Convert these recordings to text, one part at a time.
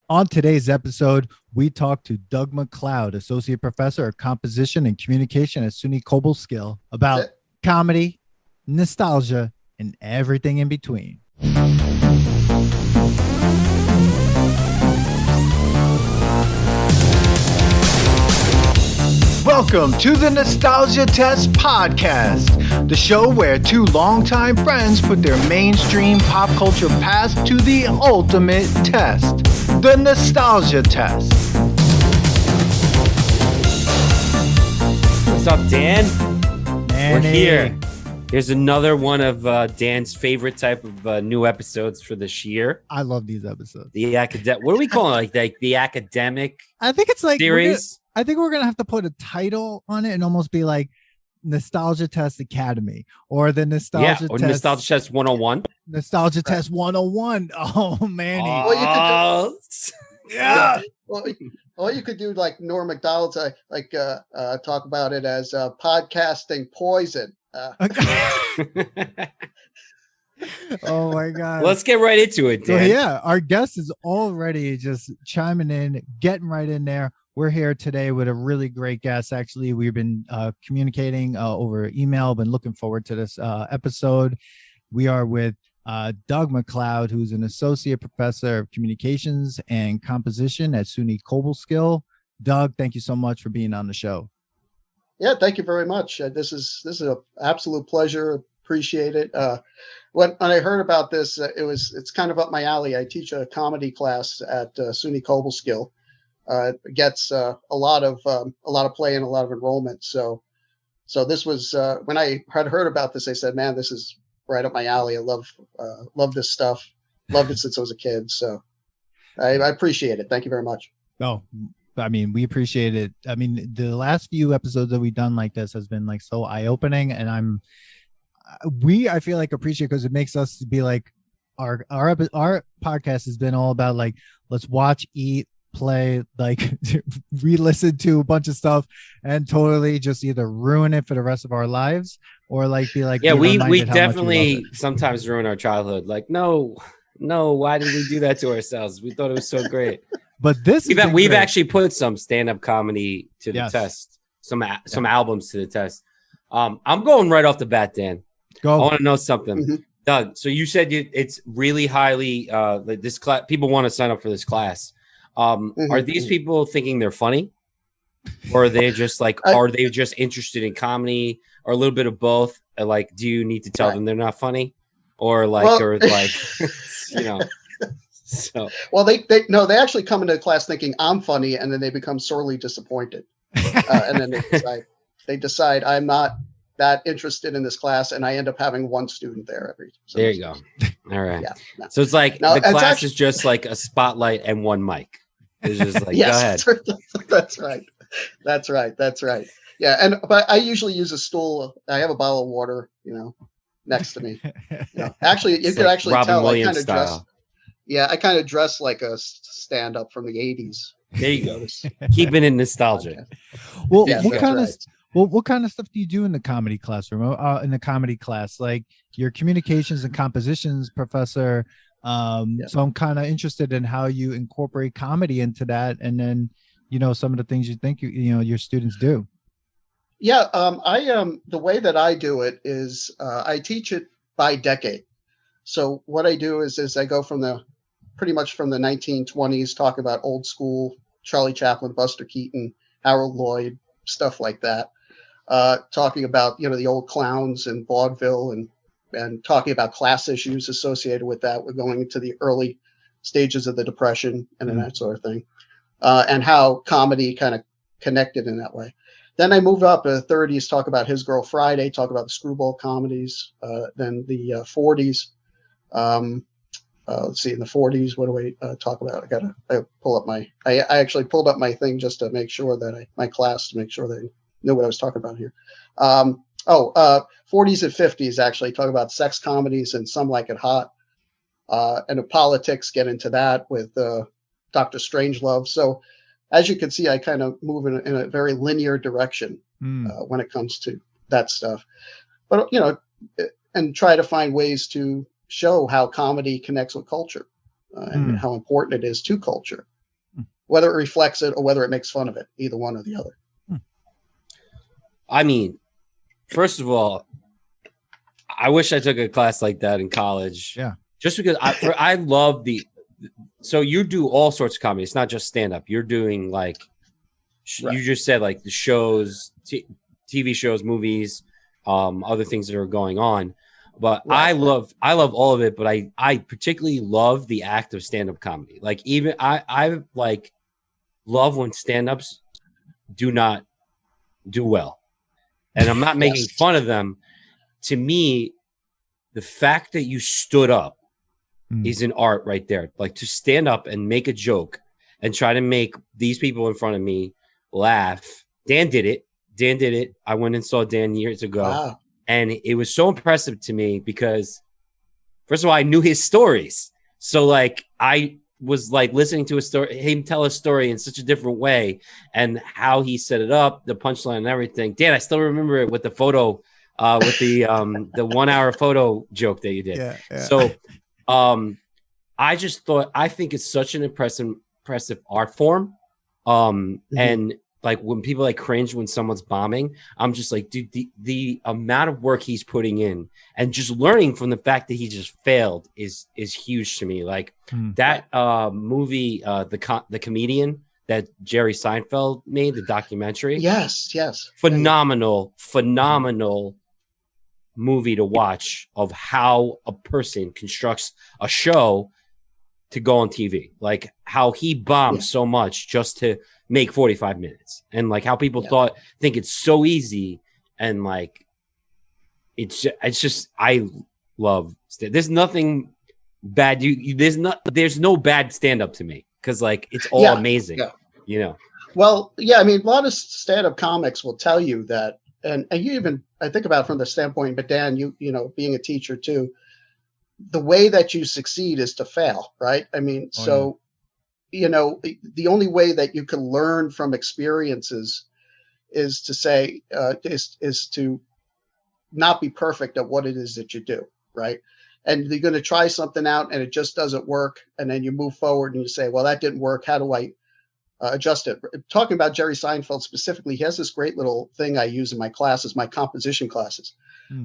On today's episode, we talk to Doug MacLeod, Associate Professor of Composition and Communication at SUNY Cobleskill, about comedy, nostalgia, and everything in between. Welcome to the Nostalgia Test Podcast, the show where two longtime friends put their mainstream pop culture past to the ultimate test, the Nostalgia Test. What's up, Dan? Manny. We're here. Here's another one of Dan's favorite type of new episodes for this year. I love these episodes. The academic. What are we calling it? Like the academic? I think it's like series. I think we're gonna have to put a title on it and almost be like Nostalgia Test Academy or the Nostalgia or Test. Nostalgia Test 101. Nostalgia Test 101. Oh, Manny. Oh, yeah. Well, you could do like Norm Macdonald's, talk about it as podcasting poison. Oh my God. Let's get right into it, Dan. So yeah, our guest is already just chiming in, getting right in there. We're here today with a really great guest. Actually, we've been communicating over email, been looking forward to this episode. We are with Doug MacLeod, who's an associate professor of communications and composition at SUNY Cobleskill. Doug, thank you so much for being on the show. Yeah, thank you very much. This is an absolute pleasure. Appreciate it. When I heard about this, it's kind of up my alley. I teach a comedy class at SUNY Cobleskill. It gets a lot of play and a lot of enrollment. So this was when I had heard about this, I said, "Man, this is right up my alley. I love this stuff. Loved it since I was a kid." So I appreciate it. Thank you very much. Oh, I mean, we appreciate it. I mean, the last few episodes that we've done like this has been like so eye-opening, and I feel like appreciate because it makes us be like our podcast has been all about like let's watch, eat, play, like re-listen to a bunch of stuff and totally just either ruin it for the rest of our lives or like be like, yeah, we definitely sometimes ruin our childhood. Like, no, why did we do that to ourselves? We thought it was so great. But we've actually put some stand-up comedy to the test, some albums to the test. I'm going right off the bat, Dan. Go. I want to know something. Mm-hmm. Doug, so you said it's really highly this class, people want to sign up for this class. Are these people thinking they're funny, or are they just like are they just interested in comedy, or a little bit of both? Like, do you need to tell them they're not funny, or like you know? So well, they actually come into the class thinking I'm funny, and then they become sorely disappointed, and then they decide I'm not that interested in this class, and I end up having one student there every. There you go. All right. Yeah. No. So it's like the class is just like a spotlight and one mic. It's just like, yes, go ahead. That's right. Yeah, but I usually use a stool. I have a bottle of water, next to me. Actually, you could actually Robin tell Williams I kind of dress. Yeah, I kind of dress like a stand-up from the 80s. There you go. Keeping it nostalgic. Well, what kind of stuff do you do in the comedy classroom? In the comedy class, like your communications and compositions professor. So I'm kind of interested in how you incorporate comedy into that, and then some of the things you think your students do. Yeah, the way that I do it is I teach it by decade. So what I do is I go pretty much from the 1920s, talk about old school Charlie Chaplin, Buster Keaton, Harold Lloyd, stuff like that. Talking about the old clowns and vaudeville and talking about class issues associated with that. We're going into the early stages of the Depression and that sort of thing, and how comedy kind of connected in that way. Then I moved up in the 30s, talk about His Girl Friday, talk about the screwball comedies. Then the 40s. Let's see, in the 40s, what do we talk about? I pull up I actually pulled up my thing just to make sure that my class to make sure they knew what I was talking about here. 40s and 50s actually talk about sex comedies and Some Like It Hot. And the politics, get into that with Dr. Strangelove. So as you can see, I kind of move in a very linear direction when it comes to that stuff. But, and try to find ways to show how comedy connects with culture and how important it is to culture. whether it reflects it or whether it makes fun of it, either one or the other. I mean, first of all, I wish I took a class like that in college. Yeah. Just because I love so you do all sorts of comedy. It's not just stand up. You're doing like, you just said like the shows, TV shows, movies, other things that are going on. But I love all of it. But I particularly love the act of stand up comedy. Like even I like love when stand ups do not do well. And I'm not making fun of them. To me, the fact that you stood up is an art right there. Like to stand up and make a joke and try to make these people in front of me laugh. Dan did it. I went and saw Dan years ago. Wow. And it was so impressive to me because, first of all, I knew his stories. So like I was like listening to him tell a story in such a different way, and how he set it up, the punchline and everything. Dan, I still remember it with the photo, with the 1 hour photo joke that you did. Yeah. So I think it's such an impressive art form. And like when people like cringe when someone's bombing, I'm just like, dude, the amount of work he's putting in and just learning from the fact that he just failed is huge to me. Like that movie, the comedian that Jerry Seinfeld made, the documentary. Yes. Phenomenal movie to watch of how a person constructs a show to go on TV, like how he bombed so much just to make 45 minutes, and like how people think it's so easy, and like it's just I love there's nothing bad there's no bad stand-up to me, because like it's all amazing. You know, well, I mean, a lot of stand-up comics will tell you that, and you even, I think about it from the standpoint, but Dan, you know, being a teacher too, the way that you succeed is to fail, right? I mean, you know, the only way that you can learn from experiences is to say, is to not be perfect at what it is that you do, right? And you're going to try something out and it just doesn't work. And then you move forward and you say, well, that didn't work. How do I adjust it? Talking about Jerry Seinfeld specifically, he has this great little thing I use in my classes, my composition classes,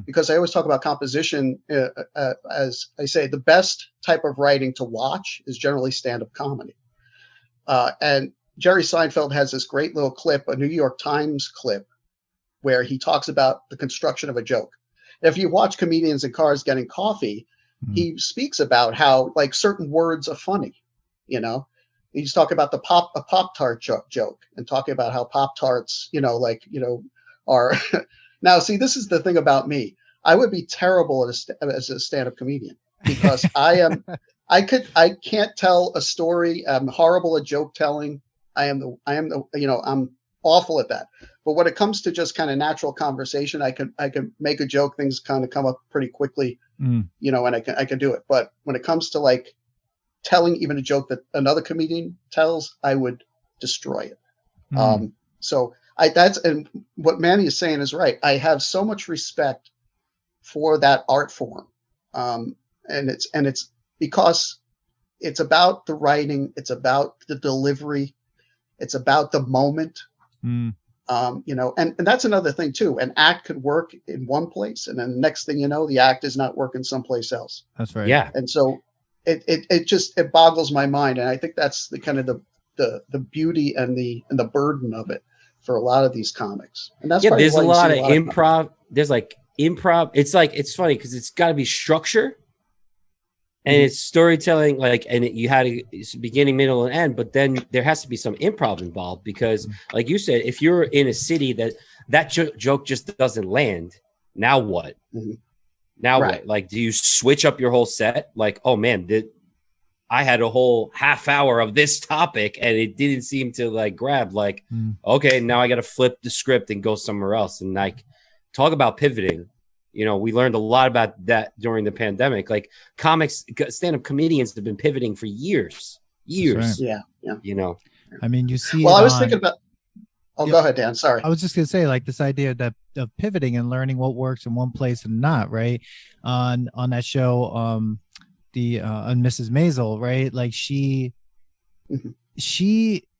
because I always talk about composition as I say, the best type of writing to watch is generally stand-up comedy. And Jerry Seinfeld has this great little clip, a New York Times clip, where he talks about the construction of a joke. If you watch Comedians in Cars Getting Coffee, he speaks about how like certain words are funny, you know. He's talking about a Pop-Tart joke, and talking about how Pop-Tarts, you know, like, you know, are now, see, this is the thing about me. I would be terrible as a stand-up comedian, because I can't tell a story. I'm horrible at joke telling. I am the, you know, I'm awful at that. But when it comes to just kind of natural conversation, I can make a joke. Things kind of come up pretty quickly, you know, and I can do it. But when it comes to like telling even a joke that another comedian tells, I would destroy it. So and what Manny is saying is right. I have so much respect for that art form. And it's because it's about the writing, it's about the delivery, it's about the moment. You know, and that's another thing too. An act could work in one place, and then the next thing you know, the act is not working someplace else. That's right. Yeah. And so it boggles my mind. And I think that's the kind of the beauty and the burden of it for a lot of these comics. And that's there's a lot of improv. There's like improv. It's like, it's funny because it's got to be structure and it's storytelling, like, and you had a beginning, middle, and end, but then there has to be some improv involved, because like you said, if you're in a city that joke just doesn't land, now what? Now what? Like, do you switch up your whole set? Like, oh man, I had a whole half hour of this topic and it didn't seem to like grab, like, okay, now I got to flip the script and go somewhere else. And like, talk about pivoting. You know, we learned a lot about that during the pandemic. Like comics, stand-up comedians have been pivoting for years. Right. Yeah. You know, I mean, you see. Well, I was thinking about. Oh, go ahead, Dan. Sorry. I was just gonna say, like, this idea of pivoting and learning what works in one place and not, right? On that show, on Mrs. Maisel, right? Like she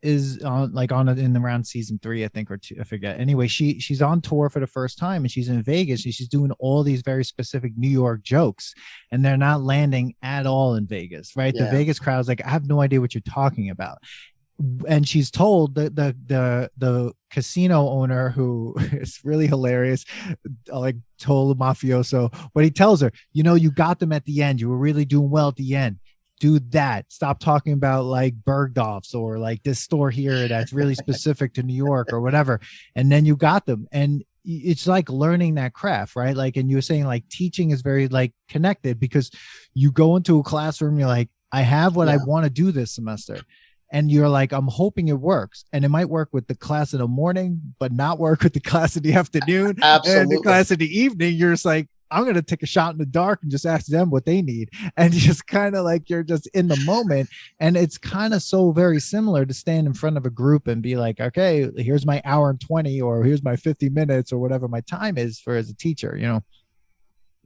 is on like on in around season 3, I think, or 2, I forget. Anyway, she's on tour for the first time, and she's in Vegas, and she's doing all these very specific New York jokes, and they're not landing at all in Vegas, right? The Vegas crowd's like, I have no idea what you're talking about. And she's told the casino owner, who is really hilarious, like total mafioso, but he tells her, you know, you got them at the end. You were really doing well at the end. Do that. Stop talking about like Bergdorf's or like this store here that's really specific to New York or whatever. And then you got them. And it's like learning that craft, right? Like, and you were saying like teaching is very like connected, because you go into a classroom, you're like, I have what I want to do this semester. And you're like, I'm hoping it works. And it might work with the class in the morning, but not work with the class in the afternoon. Absolutely. And the class in the evening, you're just like, I'm going to take a shot in the dark and just ask them what they need. And just kind of like, you're just in the moment. And it's kind of so very similar to stand in front of a group and be like, okay, here's my hour and 20, or here's my 50 minutes or whatever my time is for as a teacher, you know?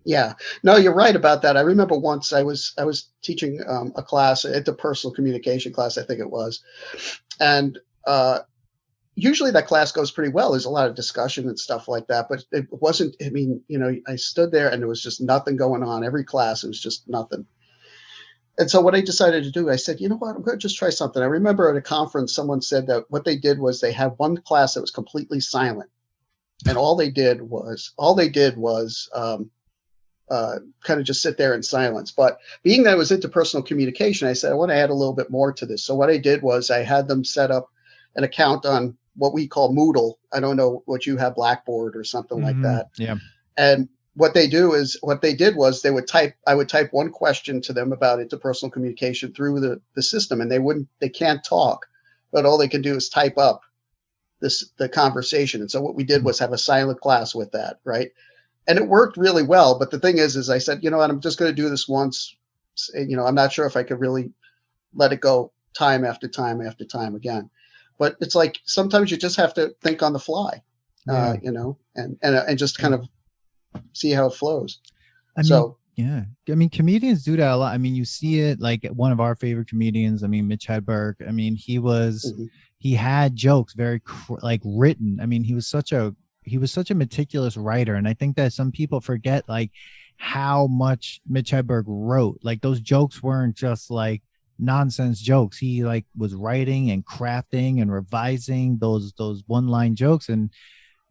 Yeah, no, you're right about that. I remember once I was teaching a class, interpersonal communication class, I think it was. And usually that class goes pretty well. There's a lot of discussion and stuff like that, but it wasn't, I mean, you know, I stood there and there was just nothing going on. Every class, it was just nothing. And so what I decided to do, I said, you know what, I'm going to just try something. I remember at a conference, someone said that what they did was they had one class that was completely silent. And all they did was kind of just sit there in silence. But being that it was interpersonal communication, I said, I want to add a little bit more to this. So what I did was I had them set up an account on what we call Moodle. I don't know what you have, Blackboard or something like that. Yeah. And what they did was I would type one question to them about interpersonal communication through the system, and they can't talk, but all they can do is type up the conversation. And so what we did was have a silent class with that. Right. And it worked really well. But the thing is I said, you know what, I'm just going to do this once. You know, I'm not sure if I could really let it go time after time after time again. But it's like sometimes you just have to think on the fly, you know, and just kind of see how it flows. I mean, comedians do that a lot. I mean, you see it like one of our favorite comedians. I mean, Mitch Hedberg. I mean, he had jokes very like written. I mean, he was such a meticulous writer. And I think that some people forget like how much Mitch Hedberg wrote. Like those jokes weren't just like nonsense jokes. He like was writing and crafting and revising those one-line jokes.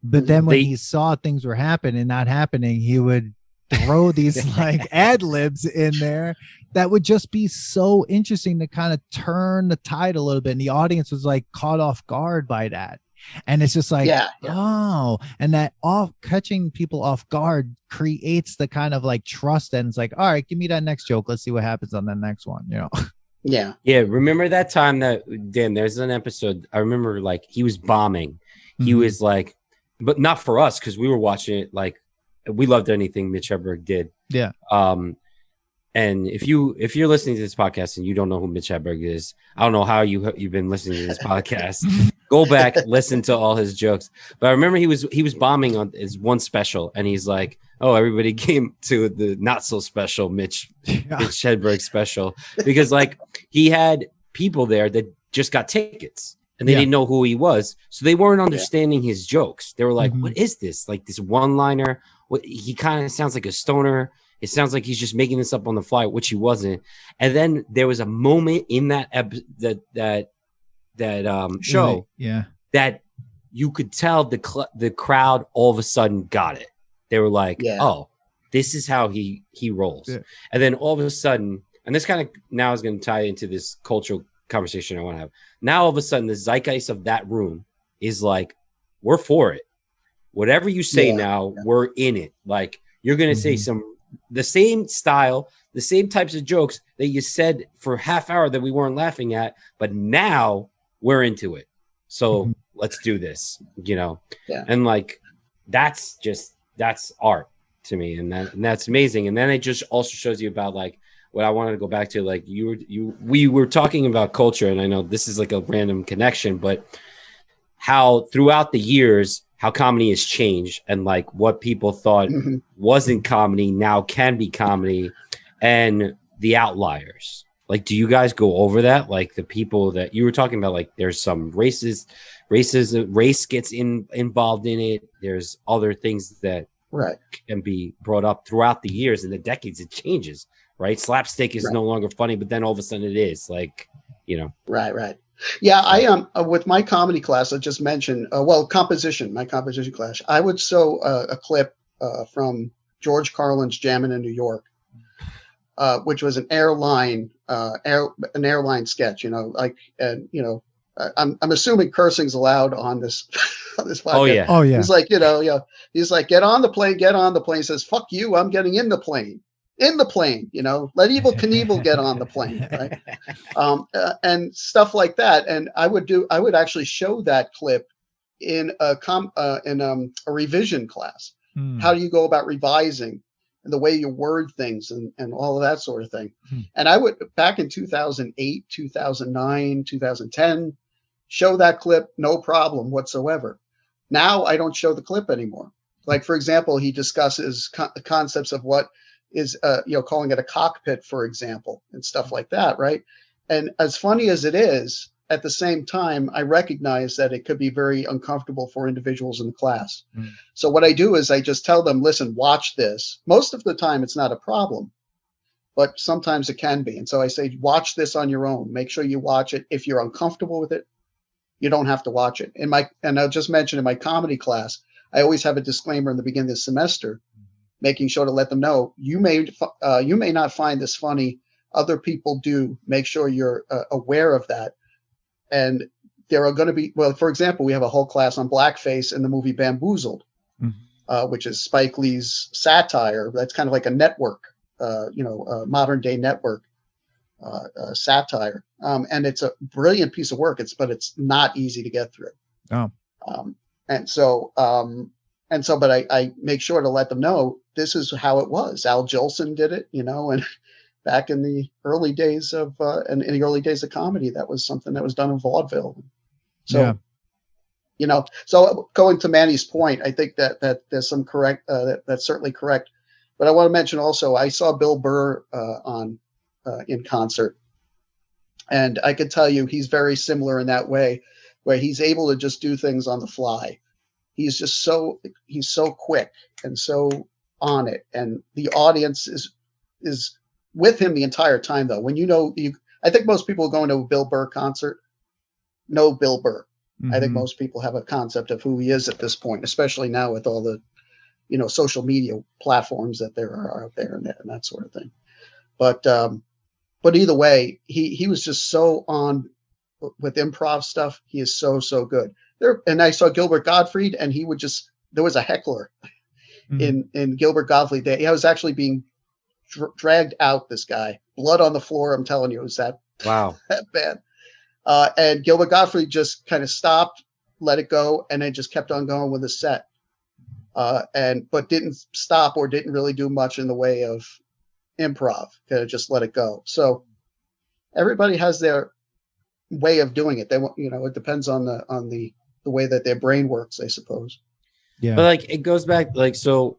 But then when he saw things were happening and not happening, he would throw these like ad libs in there that would just be so interesting to kind of turn the tide a little bit. And the audience was like caught off guard by that. And it's just like, oh, and that catching people off guard creates the kind of like trust. And it's like, all right, give me that next joke. Let's see what happens on the next one, you know? Yeah. Yeah. Remember that time that, Dan, there's an episode. I remember like he was bombing. He was like, but not for us, because we were watching it. Like we loved anything Mitch Hedberg did. Yeah. And if you're listening to this podcast and you don't know who Mitch Hedberg is, I don't know how you've been listening to this podcast. Go back, listen to all his jokes. But I remember he was bombing on his one special, and he's like, "Oh, everybody came to the not so special Mitch Hedberg special," because like he had people there that just got tickets and they didn't know who he was, so they weren't understanding his jokes. They were like, "What is this? Like this one-liner? What he kind of sounds like a stoner." It sounds like he's just making this up on the fly, which he wasn't. And then there was a moment in that show that you could tell the crowd all of a sudden got it. They were like, "Oh, this is how he rolls." Yeah. And then all of a sudden, and this kind of now is going to tie into this cultural conversation I want to have. Now all of a sudden, the zeitgeist of that room is like, "We're for it. Whatever you say now, we're in it." Like you're going to say the same style, the same types of jokes that you said for half hour that we weren't laughing at, but now we're into it. So let's do this, you know? Yeah. And like, that's art to me. And that's amazing. And then it just also shows you about like what I wanted to go back to, like we were talking about culture, and I know this is like a random connection, but how throughout the years, how comedy has changed, and like what people thought wasn't comedy now can be comedy, and the outliers. Like, do you guys go over that? Like the people that you were talking about, like there's some race gets involved in it. There's other things that can be brought up throughout the years and the decades. It changes, right? Slapstick is no longer funny, but then all of a sudden it is, like, you know. Right. Yeah, I am with my comedy class. I just mentioned, my composition class. I would show a clip from George Carlin's Jammin' in New York, which was an airline sketch. You know, like, and you know, I'm assuming cursing's allowed on this on this podcast. Oh yeah. He's like, he's like, get on the plane. He says, "Fuck you, I'm getting in the plane." In the plane, you know, let Evel Knievel get on the plane, right? And stuff like that. And I would actually show that clip in a revision class. How do you go about revising and the way you word things and all of that sort of thing. And I would, back in 2008, 2009, 2010, show that clip, no problem whatsoever. Now I don't show the clip anymore. Like, for example, he discusses concepts of what is, calling it a cockpit, for example, and stuff like that, right? And as funny as it is, at the same time, I recognize that it could be very uncomfortable for individuals in the class. So what I do is I just tell them, listen, watch this. Most of the time, it's not a problem, but sometimes it can be. And so I say, watch this on your own. Make sure you watch it. If you're uncomfortable with it, you don't have to watch it. And I'll just mention in my comedy class, I always have a disclaimer in the beginning of the semester, making sure to let them know you may not find this funny. Other people do. Make sure you're aware of that. And there are going to be, well, for example, we have a whole class on blackface in the movie Bamboozled, which is Spike Lee's satire. That's kind of like a network, modern day network satire. And it's a brilliant piece of work. But it's not easy to get through. Oh. But I make sure to let them know this is how it was. Al Jolson did it, and back in the early days of comedy, that was something that was done in vaudeville. So, so going to Manny's point, I think that there's some correct, that's certainly correct. But I want to mention also, I saw Bill Burr in concert, and I could tell you he's very similar in that way, where he's able to just do things on the fly. He's so quick and so on it, and the audience is with him the entire time. Though, when I think most people going to a Bill Burr concert know Bill Burr. I think most people have a concept of who he is at this point, especially now with all the, social media platforms that there are out there and that sort of thing. But either way, he was just so on with improv stuff. He is so good. And I saw Gilbert Gottfried, and there was a heckler in Gilbert Gottfried. I was actually being dragged out, this guy, blood on the floor. I'm telling you, it was that bad. And Gilbert Gottfried just kind of stopped, let it go, and then just kept on going with his set. But didn't stop or didn't really do much in the way of improv. Kind of just let it go. So everybody has their way of doing it. They want, it depends on the way that their brain works, I suppose. Yeah. But it goes back, so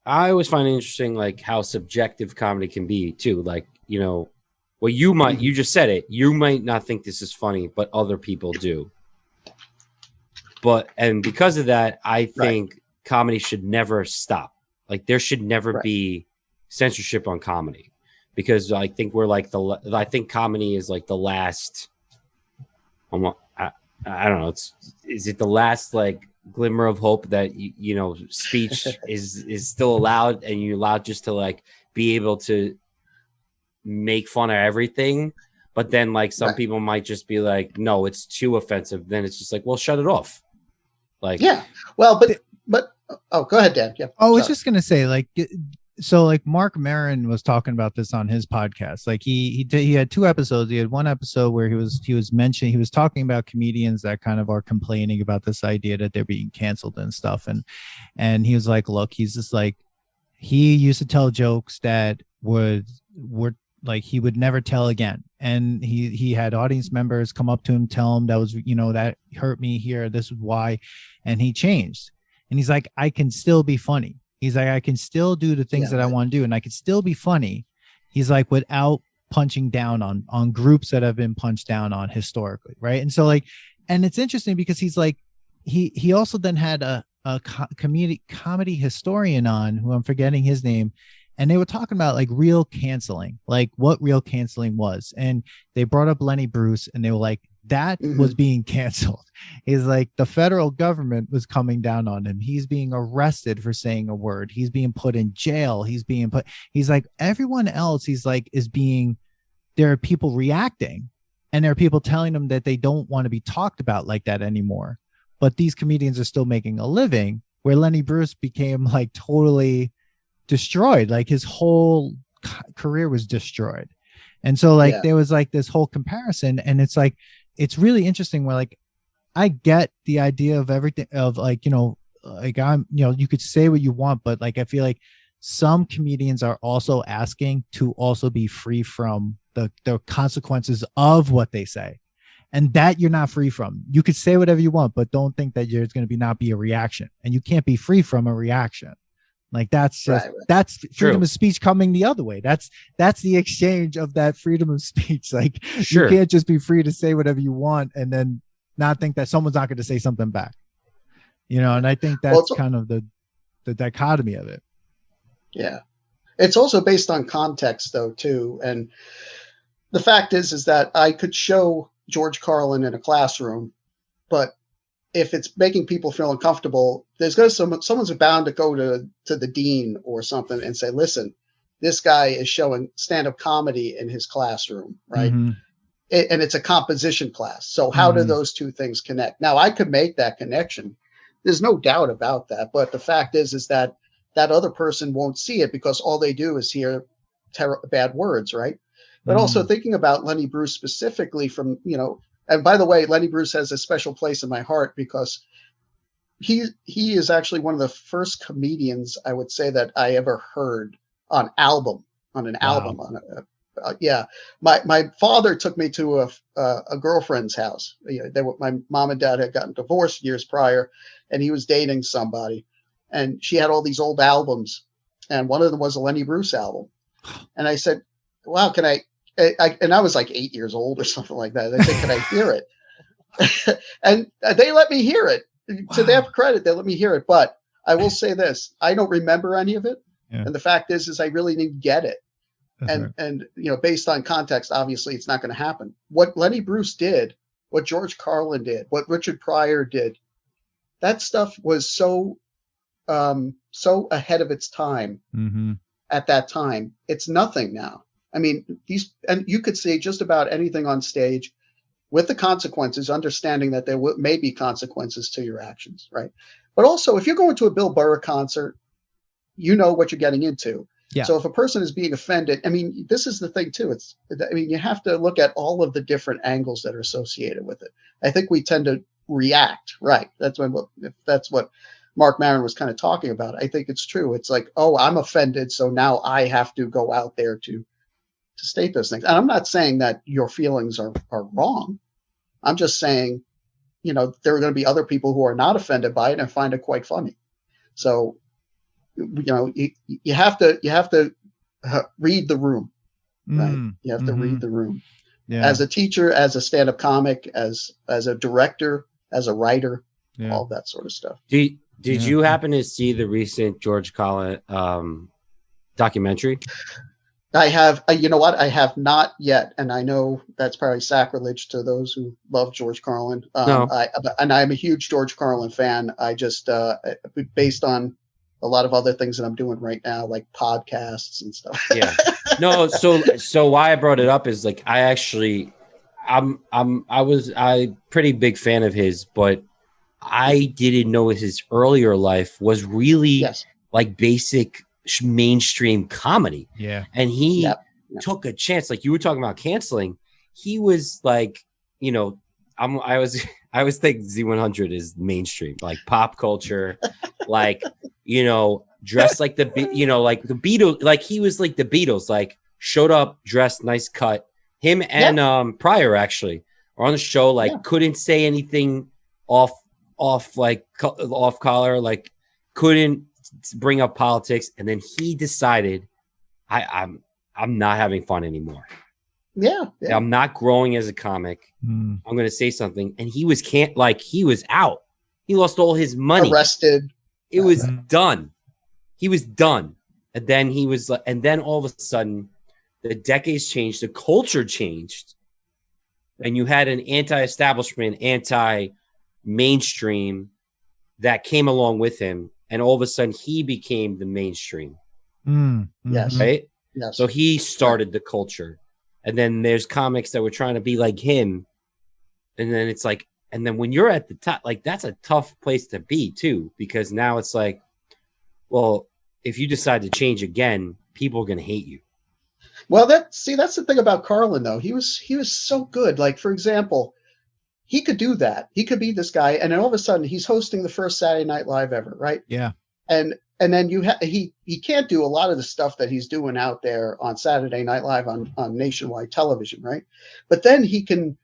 I always find it interesting, how subjective comedy can be too. Well, you just said it, you might not think this is funny, but other people do. And because of that, I think comedy should never stop. There should never be censorship on comedy, because I think I think comedy is the last, I don't know. Is it the last glimmer of hope that speech is still allowed, and you're allowed just to be able to make fun of everything? But then some people might just be no, it's too offensive. Then it's just well, shut it off. Well, but oh, go ahead, Dan. Yeah. I was just gonna say so Mark Maron was talking about this on his podcast. He had two episodes. He had one episode where he was talking about comedians that kind of are complaining about this idea that they're being canceled and stuff. And he was look, he's just he used to tell jokes that were he would never tell again. And he had audience members come up to him, tell him that was, that hurt me here. This is why. And he changed. And he's I can still be funny. He's I can still do the things that I want to do, and I can still be funny. He's without punching down on groups that have been punched down on historically, right? And so like, and it's interesting because he's like, he also then had a comedy historian on, who I'm forgetting his name, and they were talking about like real canceling, like what real canceling was. And they brought up Lenny Bruce, and they were like, that was being canceled. He's like, the federal government was coming down on him. He's being arrested for saying a word. He's being put in jail. He's like, everyone else, he's like, there are people reacting, and there are people telling them that they don't want to be talked about like that anymore. But these comedians are still making a living, where Lenny Bruce became like totally destroyed. Like his whole career was destroyed. And so like, there was like this whole comparison, and it's like, it's really interesting where like, I get the idea of everything of like, you know, like I'm, you know, you could say what you want, but like, I feel like some comedians are also asking to also be free from the consequences of what they say. And that you're not free from. You could say whatever you want, but don't think that there's going to not be a reaction, and you can't be free from a reaction. Like that's just, that's freedom of speech coming the other way. That's the exchange of that freedom of speech. Like you can't just be free to say whatever you want and then not think that someone's not going to say something back, you know? And I think that's kind of the dichotomy of it. Yeah. It's also based on context though, too. And the fact is that I could show George Carlin in a classroom, but if it's making people feel uncomfortable, there's going to someone's bound to go to the dean or something and say, listen, this guy is showing stand-up comedy in his classroom, right? And it's a composition class. So how do those two things connect? Now I could make that connection. There's no doubt about that. But the fact is that that other person won't see it because all they do is hear bad words, right? But also thinking about Lenny Bruce specifically from, you know, and by the way, Lenny Bruce has a special place in my heart because he is actually one of the first comedians I would say that I ever heard on an album. My father took me to a girlfriend's house. You know, my mom and dad had gotten divorced years prior, and he was dating somebody, and she had all these old albums, and one of them was a Lenny Bruce album. And I said, wow, can I was like 8 years old or something like that. They said, can I hear it? And they let me hear it. Wow. To their credit, they let me hear it. But I will say this, I don't remember any of it. Yeah. And the fact is I really didn't get it. And you know, based on context, obviously it's not going to happen. What Lenny Bruce did, what George Carlin did, what Richard Pryor did, that stuff was so ahead of its time at that time. It's nothing now. I mean, and you could say just about anything on stage with the consequences, understanding that there may be consequences to your actions, right? But also, if you're going to a Bill Burr concert, you know what you're getting into. Yeah. So if a person is being offended, I mean, this is the thing too. You have to look at all of the different angles that are associated with it. I think we tend to react, right? If that's what Mark Maron was kind of talking about. I think it's true. It's like, oh, I'm offended, so now I have to go out there to state those things. And I'm not saying that your feelings are wrong. I'm just saying, you know, there are going to be other people who are not offended by it and find it quite funny. So, you know, you have to read the room, right? You have to read the room. Yeah. As a teacher, as a stand-up comic, as a director, as a writer, all that sort of stuff. Did you happen to see the recent George Carlin documentary? I have, you know what? I have not yet. And I know that's probably sacrilege to those who love George Carlin. No. And I'm a huge George Carlin fan. I just, based on a lot of other things that I'm doing right now, like podcasts and stuff. Yeah. No. So why I brought it up is like, I was pretty big fan of his, but I didn't know his earlier life was really like basic mainstream comedy. Yeah. And he took a chance. Like you were talking about canceling. He was like, you know, I was thinking Z100 is mainstream, like pop culture, like, you know, dressed like you know, like the Beatles, like he was like the Beatles, like showed up, dressed, nice cut. Him and Pryor actually are on the show, like couldn't say anything off collar, like couldn't bring up politics, and then he decided I'm not having fun anymore. I'm not growing as a comic. I'm going to say something. And he was he was out. He lost all his money. Arrested. It was done. He was done. And then and then all of a sudden the decades changed. The culture changed. And you had an anti-establishment, anti-mainstream that came along with him. And all of a sudden he became the mainstream. Yes. Right? Yes. So he started the culture. And then there's comics that were trying to be like him. And then it's like, and then when you're at the top, like that's a tough place to be too, because now it's like, well, if you decide to change again, people are going to hate you. Well, that's the thing about Carlin though. He was so good. Like, for example, he could do that. He could be this guy. And then all of a sudden he's hosting the first Saturday Night Live ever. Right. Yeah. And then he can't do a lot of the stuff that he's doing out there on Saturday Night Live on nationwide television. Right. But then he can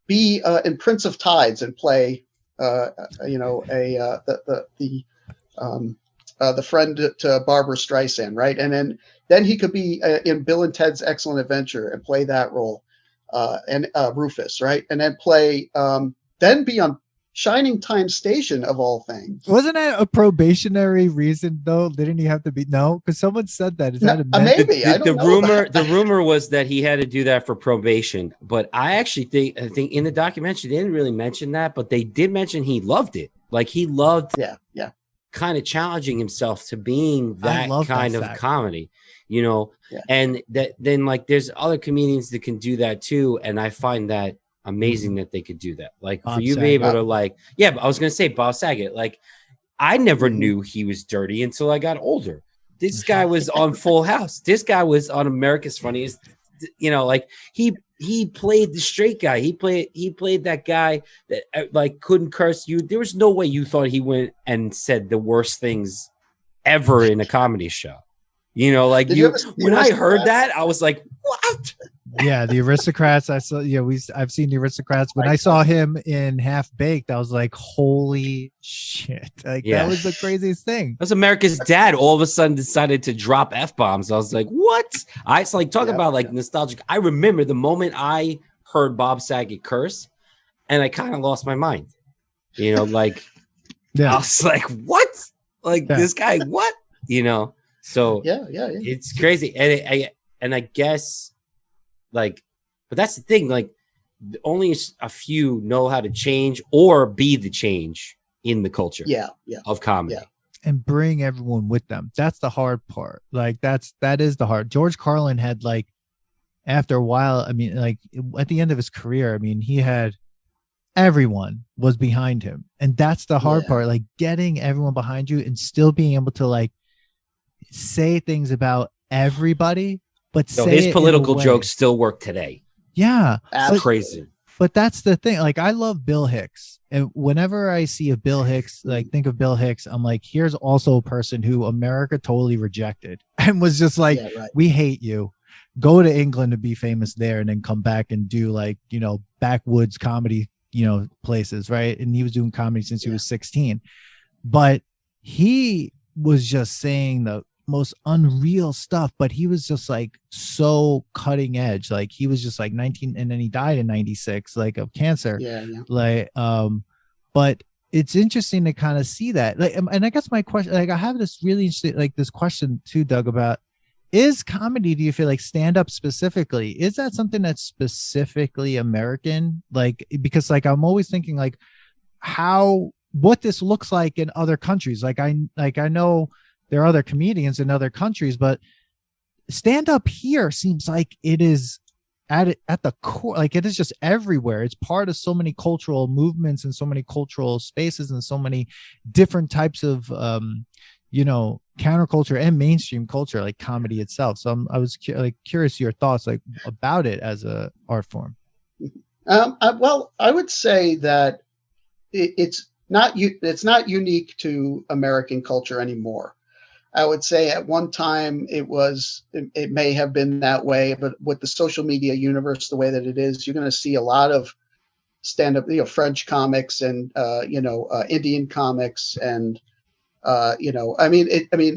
be in Prince of Tides and play, the friend to Barbara Streisand, right? And then he could be in Bill and Ted's Excellent Adventure and play that role, and Rufus, right? And then play, then be on Shining Time Station of all things. Wasn't that a probationary reason though? Didn't he have to be? No, because someone said that. Is that a maybe? The rumor was that he had to do that for probation, but I actually think in the documentary they didn't really mention that, but they did mention he loved it. Like he loved, kind of challenging himself to being that kind of comedy, and that then like there's other comedians that can do that too, and I find that amazing that they could do that. Like Bob for you to be able to but I was gonna say Bob Saget. Like I never knew he was dirty until I got older. This guy was on Full House. This guy was on America's Funniest. Like he played the straight guy. He played that guy that like couldn't curse you. There was no way you thought he went and said the worst things ever in a comedy show. Like when I heard that, I was like, what? Yeah, the Aristocrats. I saw. Yeah, I've seen the Aristocrats. When I saw him in Half Baked, I was like, "Holy shit!" Like that was the craziest thing. That was America's Dad. All of a sudden, decided to drop F-bombs. I was like, "What?" It's like talk about like nostalgic. I remember the moment I heard Bob Saget curse, and I kind of lost my mind. I was like, "What?" Like this guy? What? So it's crazy, and I guess. Like, but that's the thing. Like, only a few know how to change or be the change in the culture. Of comedy, and bring everyone with them. That's the hard part. Like, that is the hard. George Carlin had like, after a while. I mean, like at the end of his career, I mean, he had everyone was behind him, and that's the hard part. Like getting everyone behind you and still being able to like say things about everybody. But his political jokes still work today. Yeah. That's crazy. But that's the thing. Like, I love Bill Hicks. And whenever I see a Bill Hicks, like think of Bill Hicks, I'm like, here's also a person who America totally rejected and was just like, we hate you. Go to England to be famous there and then come back and do like, backwoods comedy, places. Right. And he was doing comedy since he was 16. But he was just saying the most unreal stuff, but he was just like so cutting edge. Like he was just like 19 and then he died in 96 like of cancer. But it's interesting to kind of see that. Like, and I guess my question, like I have this really interesting like this question too, Doug, about is comedy, do you feel like stand up specifically, is that something that's specifically American? Like, because like I'm always thinking like what this looks like in other countries. Like I know there are other comedians in other countries, but stand up here seems like it is at the core. Like it is just everywhere. It's part of so many cultural movements and so many cultural spaces and so many different types of, counterculture and mainstream culture, like comedy itself. So I was curious your thoughts like about it as a art form. I would say that it's not unique to American culture anymore. I would say at one time it may have been that way, but with the social media universe the way that it is, you're going to see a lot of stand-up, French comics and Indian comics, and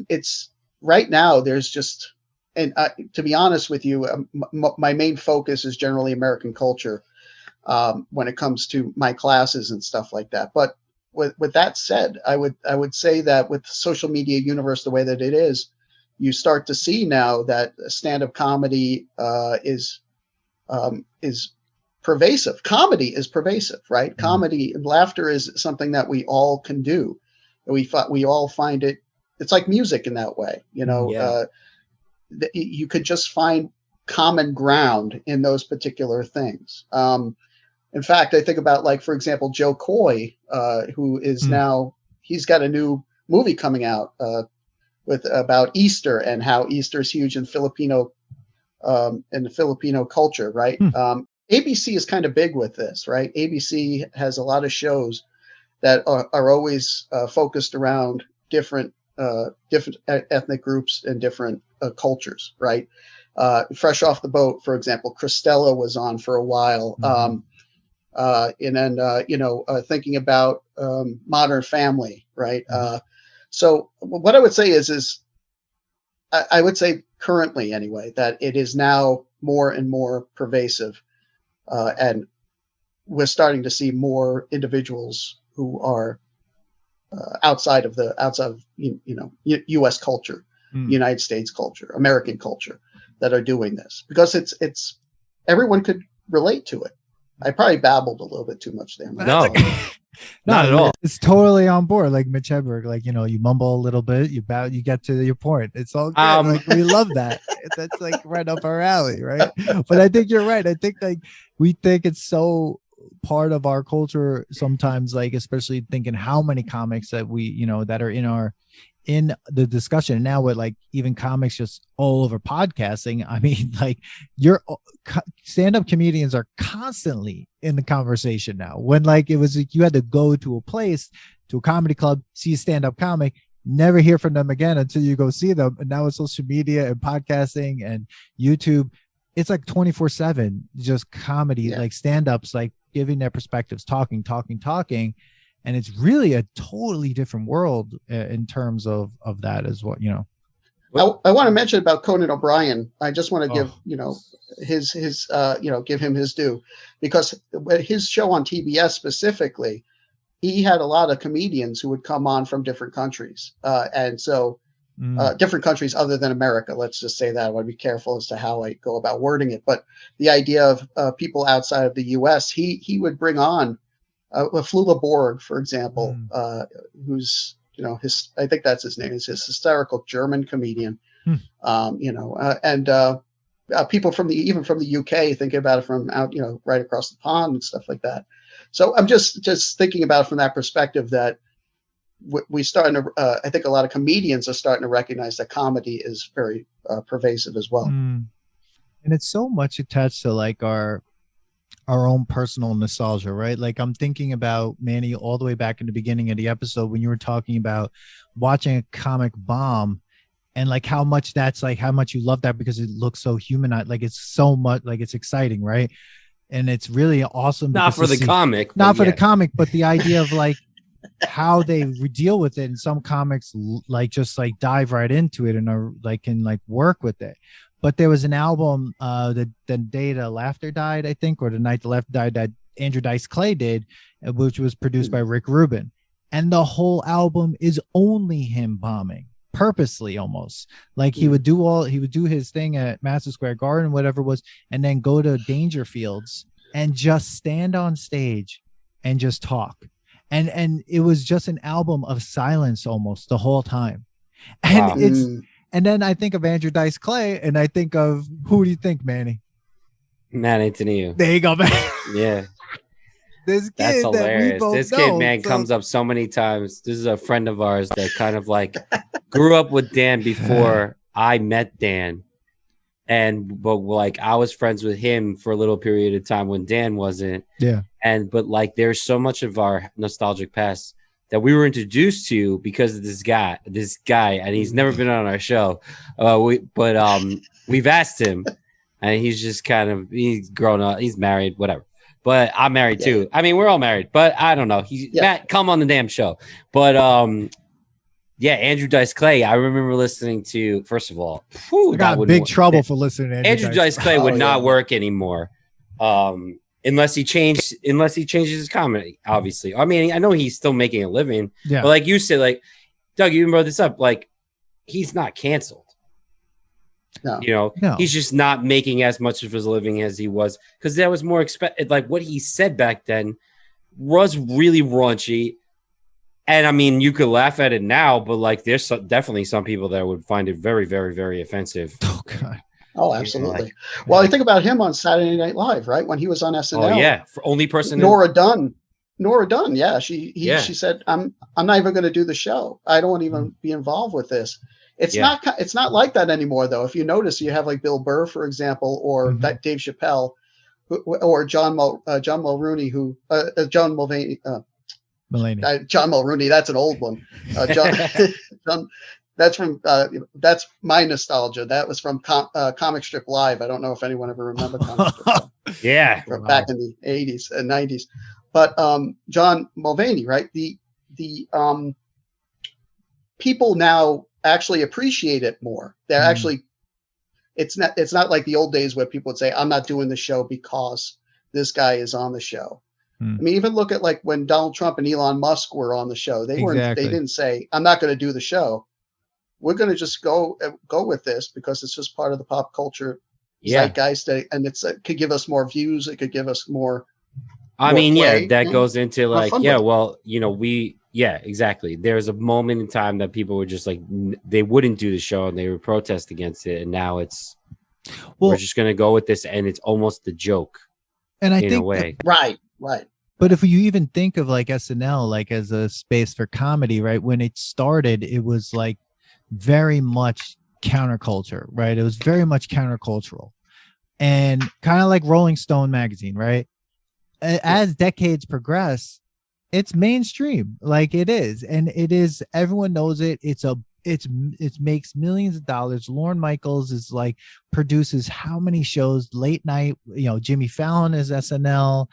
it's right now there's just to be honest with you, my main focus is generally American culture when it comes to my classes and stuff like that. But with that said, I would say that with social media universe the way that it is, you start to see now that stand-up comedy is pervasive. Comedy is pervasive, right? Mm-hmm. Comedy and laughter is something that we all can do. We all find it. It's like music in that way, you know. Yeah. You could just find common ground in those particular things. In fact, I think about, like, for example, Joe Coy, who is now, he's got a new movie coming out about Easter and how Easter is huge in Filipino in the Filipino culture, right? ABC is kind of big with this, right? ABC has a lot of shows that are always focused around different ethnic groups and different cultures, right? Fresh Off the Boat, for example, Christella was on for a while. And then, thinking about Modern Family, right? So what I would say is I would say currently anyway, that it is now more and more pervasive. And we're starting to see more individuals who are outside of U.S. culture, United States culture, American culture, that are doing this, because it's everyone could relate to it. I probably babbled a little bit too much there. No, not at all. It's totally on board. Like Mitch Hedberg, like, you mumble a little bit, you get to your point. It's all good. Like, we love that. That's like right up our alley, right? But I think you're right. I think, like, we think it's so part of our culture sometimes, like, especially thinking how many comics that we, that are in the discussion now with, like, even comics just all over podcasting. I mean, like, your stand-up comedians are constantly in the conversation now. When, like, it was like you had to go to a place, to a comedy club, see a stand-up comic, never hear from them again until you go see them. And now with social media and podcasting and YouTube, it's like 24/7 just comedy, like stand-ups, like giving their perspectives, talking. And it's really a totally different world in terms of that as well, I want to mention about Conan O'Brien. I just want to give, his give him his due, because his show on TBS specifically, he had a lot of comedians who would come on from different countries. And so different countries other than America, let's just say that. I want to be careful as to how I go about wording it. But the idea of people outside of the US, he would bring on Flula Borg, for example, who's, I think that's his name, is his hysterical German comedian, and people from the UK, thinking about it from out, right across the pond and stuff like that. So I'm just thinking about it from that perspective, that we starting to, I think a lot of comedians are starting to recognize that comedy is very pervasive as well. And it's so much attached to, like, our own personal nostalgia, right? Like, I'm thinking about, Manny, all the way back in the beginning of the episode when you were talking about watching a comic bomb, and like how much you love that because it looks so humanized. Like, it's so much, like, it's exciting, right? And it's really awesome. Not for the comic, but the idea of, like, how they deal with it. And some comics like just like dive right into it and are like, can like work with it. But there was an album, the day the laughter died, I think, or the night the laughter died, that Andrew Dice Clay did, which was produced by Rick Rubin. And the whole album is only him bombing, purposely almost. Like, he would do his thing at Madison Square Garden, whatever it was, and then go to Dangerfields and just stand on stage and just talk. And it was just an album of silence almost the whole time. And And then I think of Andrew Dice Clay, and I think of, who do you think, Manny? Manny Teniu. There you go, man. Yeah. This kid, that's hilarious. This kid, man, comes up so many times. This is a friend of ours that kind of like grew up with Dan before I met Dan. But like, I was friends with him for a little period of time when Dan wasn't. Yeah. But like, there's so much of our nostalgic past that we were introduced to because of this guy, and he's never been on our show. We've asked him, and he's just he's grown up, he's married, whatever. But I'm married too. I mean, we're all married, but I don't know. Matt, come on the damn show. But Yeah, Andrew Dice Clay. I remember listening to. First of all, I got in big trouble for listening to Andrew Dice Clay would not work anymore, unless he changes his comedy. Obviously, I mean, I know he's still making a living. Yeah, but like you said, like Doug, you even brought this up. Like, he's not canceled. No. You know, he's just not making as much of his living as he was, because that was more expected. Like, what he said back then was really raunchy. And I mean, you could laugh at it now, but like, there's definitely some people that would find it very, very, very offensive. Oh, God. Oh, absolutely. Well, I think about him on Saturday Night Live, right? When he was on SNL. Oh, yeah. For only person. Nora Dunn. Yeah. She said, I'm not even going to do the show. I don't want to even be involved with this. It's not like that anymore, though. If you notice, you have like Bill Burr, for example, or that Dave Chappelle, or John Mulrooney, John Mulvaney. John Mulrooney, that's an old one. John, that's my nostalgia. That was from Comic Strip Live. I don't know if anyone ever remember Comic Strip. Yeah, back in the 80s and 90s. But John Mulvaney, right? The people now actually appreciate it more. They're actually, it's not like the old days where people would say, I'm not doing the show because this guy is on the show. I mean, even look at like when Donald Trump and Elon Musk were on the show. They didn't say, I'm not going to do the show. We're going to just go with this because it's just part of the pop culture zeitgeist, and it could give us more views. It could give us more. That goes into like, exactly. There's a moment in time that people were just like, they wouldn't do the show and they would protest against it. And now we're just going to go with this. And it's almost the joke. And I think, in a way. Right. But if you even think of like SNL, like as a space for comedy, right? When it started, it was like very much counterculture, right? It was very much countercultural, and kind of like Rolling Stone magazine, right? As decades progress, it's mainstream, like it is, and it is. Everyone knows it. It makes millions of dollars. Lorne Michaels is like produces how many shows late night? Jimmy Fallon is SNL.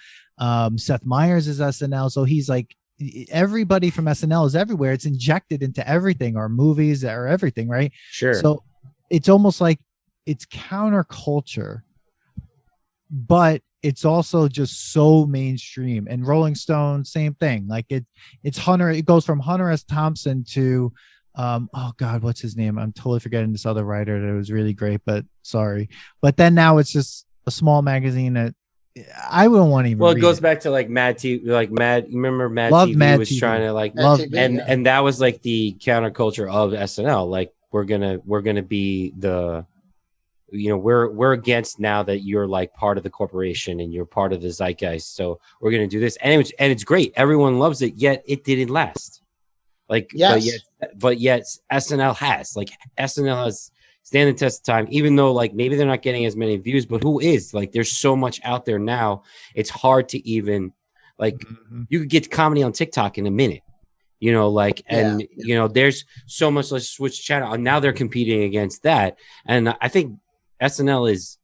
Seth Meyers is SNL. So he's like, everybody from SNL is everywhere. It's injected into everything, or movies or everything, right? Sure. So it's almost like it's counterculture, but it's also just so mainstream. And Rolling Stone, same thing. Like it's Hunter. It goes from Hunter S. Thompson to oh God, what's his name? I'm totally forgetting this other writer that was really great, but sorry. But then now it's just a small magazine that I wouldn't want to even. Well, it goes back to like Mad TV, like Mad. You remember Mad Love TV Mad was TV. trying to like love, and that was like the counterculture of SNL. Like we're gonna be the, we're against now that you're like part of the corporation and you're part of the zeitgeist. So we're gonna do this, and it's great. Everyone loves it. Yet it didn't last. Like but yet SNL has standing test of time, even though like maybe they're not getting as many views, but who is? Like there's so much out there now. It's hard to even like you could get comedy on TikTok in a minute, there's so much. Let's switch channel. And now they're competing against that. And I think SNL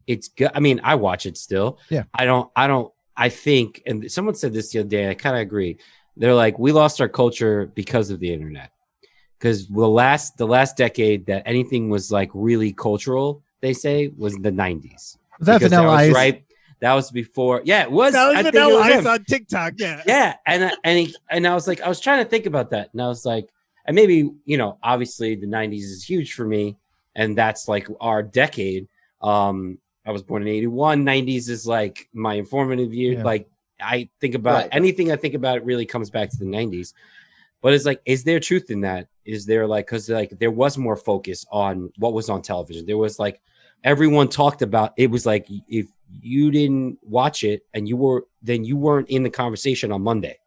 it's good. I mean, I watch it still. Yeah. I think, and someone said this the other day, I kind of agree. They're like, we lost our culture because of the internet. Because the last decade that anything was like really cultural, they say, was the 90s. That Vanilla Ice, right? That was before. Yeah, it was. That was Vanilla Ice on TikTok. Yeah. Yeah, and I was like, I was trying to think about that, and I was like, and maybe obviously the 90s is huge for me, and that's like our decade. I was born in 81. 90s is like my informative year. Yeah. Like I think about anything I think about, it really comes back to the 90s. But it's like, is there truth in that? Is there like, because like there was more focus on what was on television. There was like, everyone talked about it. Was like, if you didn't watch it and you weren't in the conversation on Monday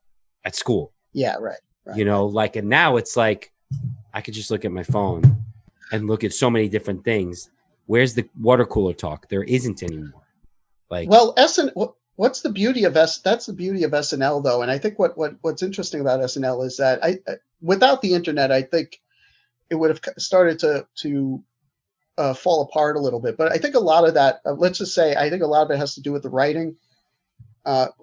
at school. Yeah, right. Like, and now it's like, I could just look at my phone and look at so many different things. Where's the water cooler talk? There isn't anymore. Like, well, what's the beauty of that's the beauty of SNL though. And I think what's interesting about SNL is that without the internet, I think it would have started to fall apart a little bit. But I think a lot of that, let's just say, I think a lot of it has to do with the writing.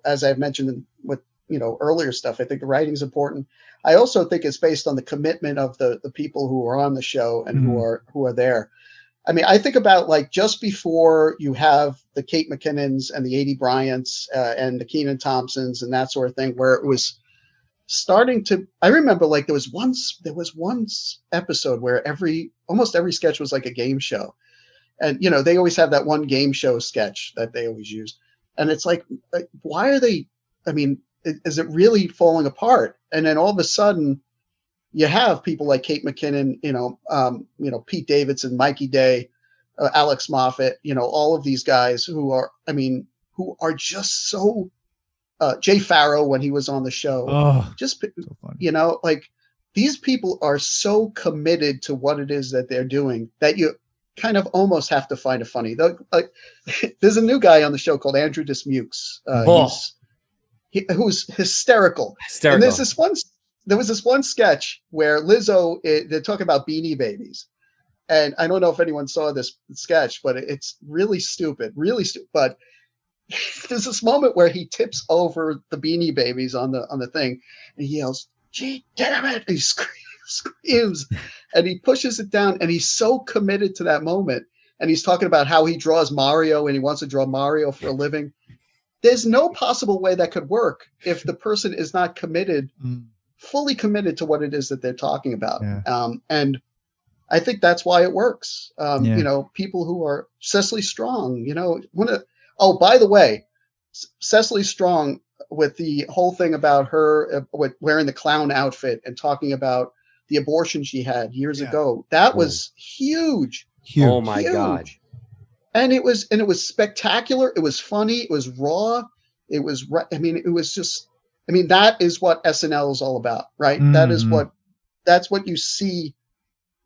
As I've mentioned with earlier stuff. I think the writing is important. I also think it's based on the commitment of the people who are on the show and who are there. I mean, I think about like just before you have the Kate McKinnons and the A.D. Bryants and the Kenan Thompsons and that sort of thing, where it was starting to, I remember like there was one episode where almost every sketch was like a game show. And, they always have that one game show sketch that they always use. And it's like, why are they, I mean, is it really falling apart? And then all of a sudden you have people like Kate McKinnon, Pete Davidson, Mikey Day, Alex Moffat, all of these guys who are just so, Jay Farrow when he was on the show, so like these people are so committed to what it is that they're doing that you kind of almost have to find it funny. There's a new guy on the show called Andrew Dismukes, who's hysterical. And there was this one sketch where Lizzo, they're talking about Beanie Babies. And I don't know if anyone saw this sketch, but it's really stupid. But there's this moment where he tips over the Beanie Babies on the thing and he yells, "Gee, damn it." And he screams and he pushes it down, and he's so committed to that moment. And he's talking about how he draws Mario and he wants to draw Mario for a living. There's no possible way that could work if the person is not committed, fully committed to what it is that they're talking about. Yeah. And I think that's why it works. People who are Cecily Strong, oh, by the way, Cecily Strong, with the whole thing about her wearing the clown outfit and talking about the abortion she had years ago, that was huge. Oh my God. And it was spectacular. It was funny. It was raw. It was, that is what SNL is all about, right? Mm-hmm. That's what you see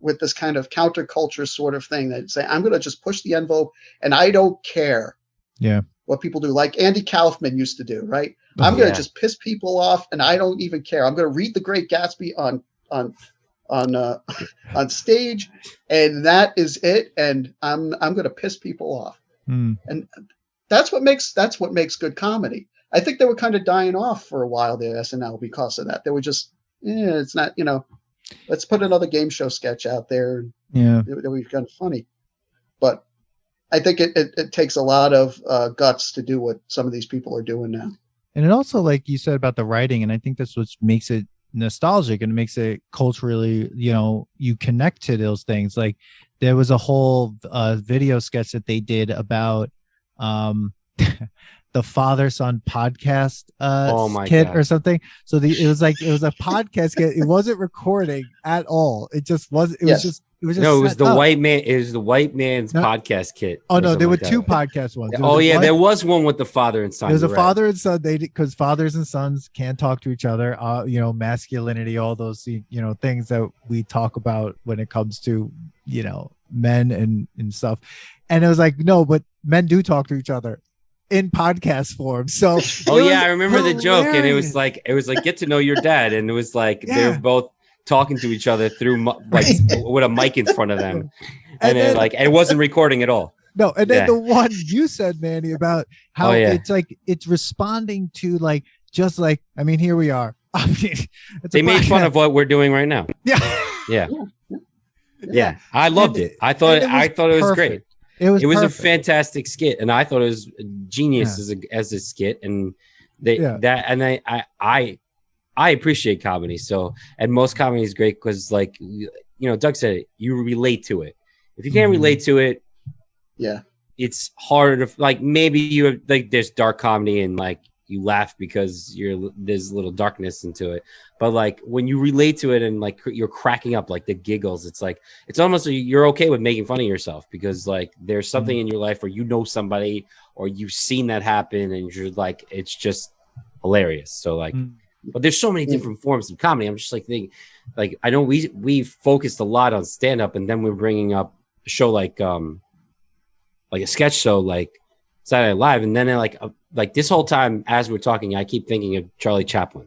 with this kind of counterculture sort of thing that say, I'm going to just push the envelope and I don't care what people do. Like Andy Kaufman used to do, right? I'm going to just piss people off and I don't even care. I'm going to read The Great Gatsby on stage, and that is it. And I'm going to piss people off. And that's what makes good comedy. I think they were kind of dying off for a while there, SNL, because of that. They were just, it's not, let's put another game show sketch out there. Yeah. It would be kind of funny. But I think it takes a lot of guts to do what some of these people are doing now. And it also, like you said about the writing, and I think that's what makes it nostalgic and makes it culturally, you connect to those things. Like there was a whole video sketch that they did about the father-son podcast kid or something. So it was a podcast kid. It wasn't recording at all. It just was. It was just. It was the white man. It was the white man's podcast kit. Oh no, there were two podcast ones. There was one with the father and son. There's a father and son. Because fathers and sons can't talk to each other. Masculinity, all those things that we talk about when it comes to men and stuff. And it was like, no, but men do talk to each other in podcast form. So I remember the joke, and it was like get to know your dad, and it was like they were both talking to each other through with a mic in front of them, and then it wasn't recording at all. No, and then the one you said, Manny, about how it's like it's responding to here we are. I mean, they made fun of what we're doing right now. Yeah. I loved it. I thought it was great. It was a fantastic skit, and I thought it was genius as a skit, and I appreciate comedy. So, and most comedy is great because, Doug said it, you relate to it. If you can't relate to it, it's harder to maybe you have there's dark comedy and you laugh because there's a little darkness into it. But when you relate to it and you're cracking up, the giggles, it's almost you're okay with making fun of yourself because there's something in your life where somebody or you've seen that happen and you're it's just hilarious. So but there's so many different forms of comedy. I'm just thinking, I know we focused a lot on stand up, and then we're bringing up a show like a sketch show like Saturday Night Live, and then this whole time as we're talking, I keep thinking of Charlie Chaplin.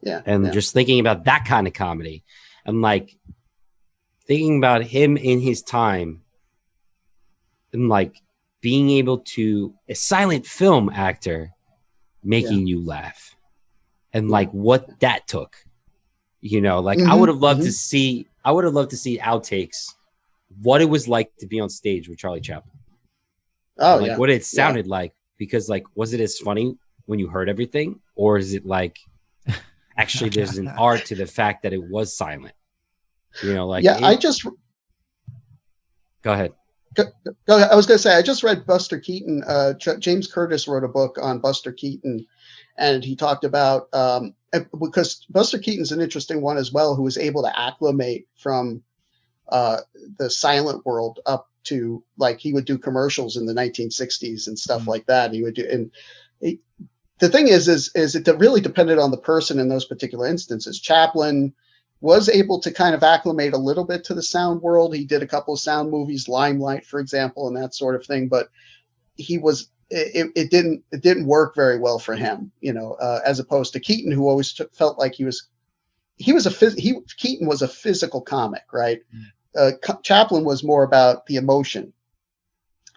Just thinking about that kind of comedy, and thinking about him in his time, and being able to a silent film actor making you laugh. and like what that took. You know, like Mm-hmm. I would have loved to see outtakes, what it was like to be on stage with Charlie Chaplin. Oh, like yeah. what it sounded like, because like, was it as funny when you heard everything, or is it like actually there's an art to the fact that it was silent? You know, like yeah, go ahead. Go ahead. I was going to say, I just read Buster Keaton. James Curtis wrote a book on Buster Keaton, and he talked about because Buster Keaton's an interesting one as well, who was able to acclimate from the silent world up to, like, he would do commercials in the 1960s and stuff like that. He would do, and the thing is it really depended on the person in those particular instances. Chaplin was able to kind of acclimate a little bit to the sound world. He did a couple of sound movies, Limelight, for example, and that sort of thing. But it didn't work very well for him, you know, as opposed to Keaton, who always felt like Keaton was a physical comic, right? Chaplin was more about the emotion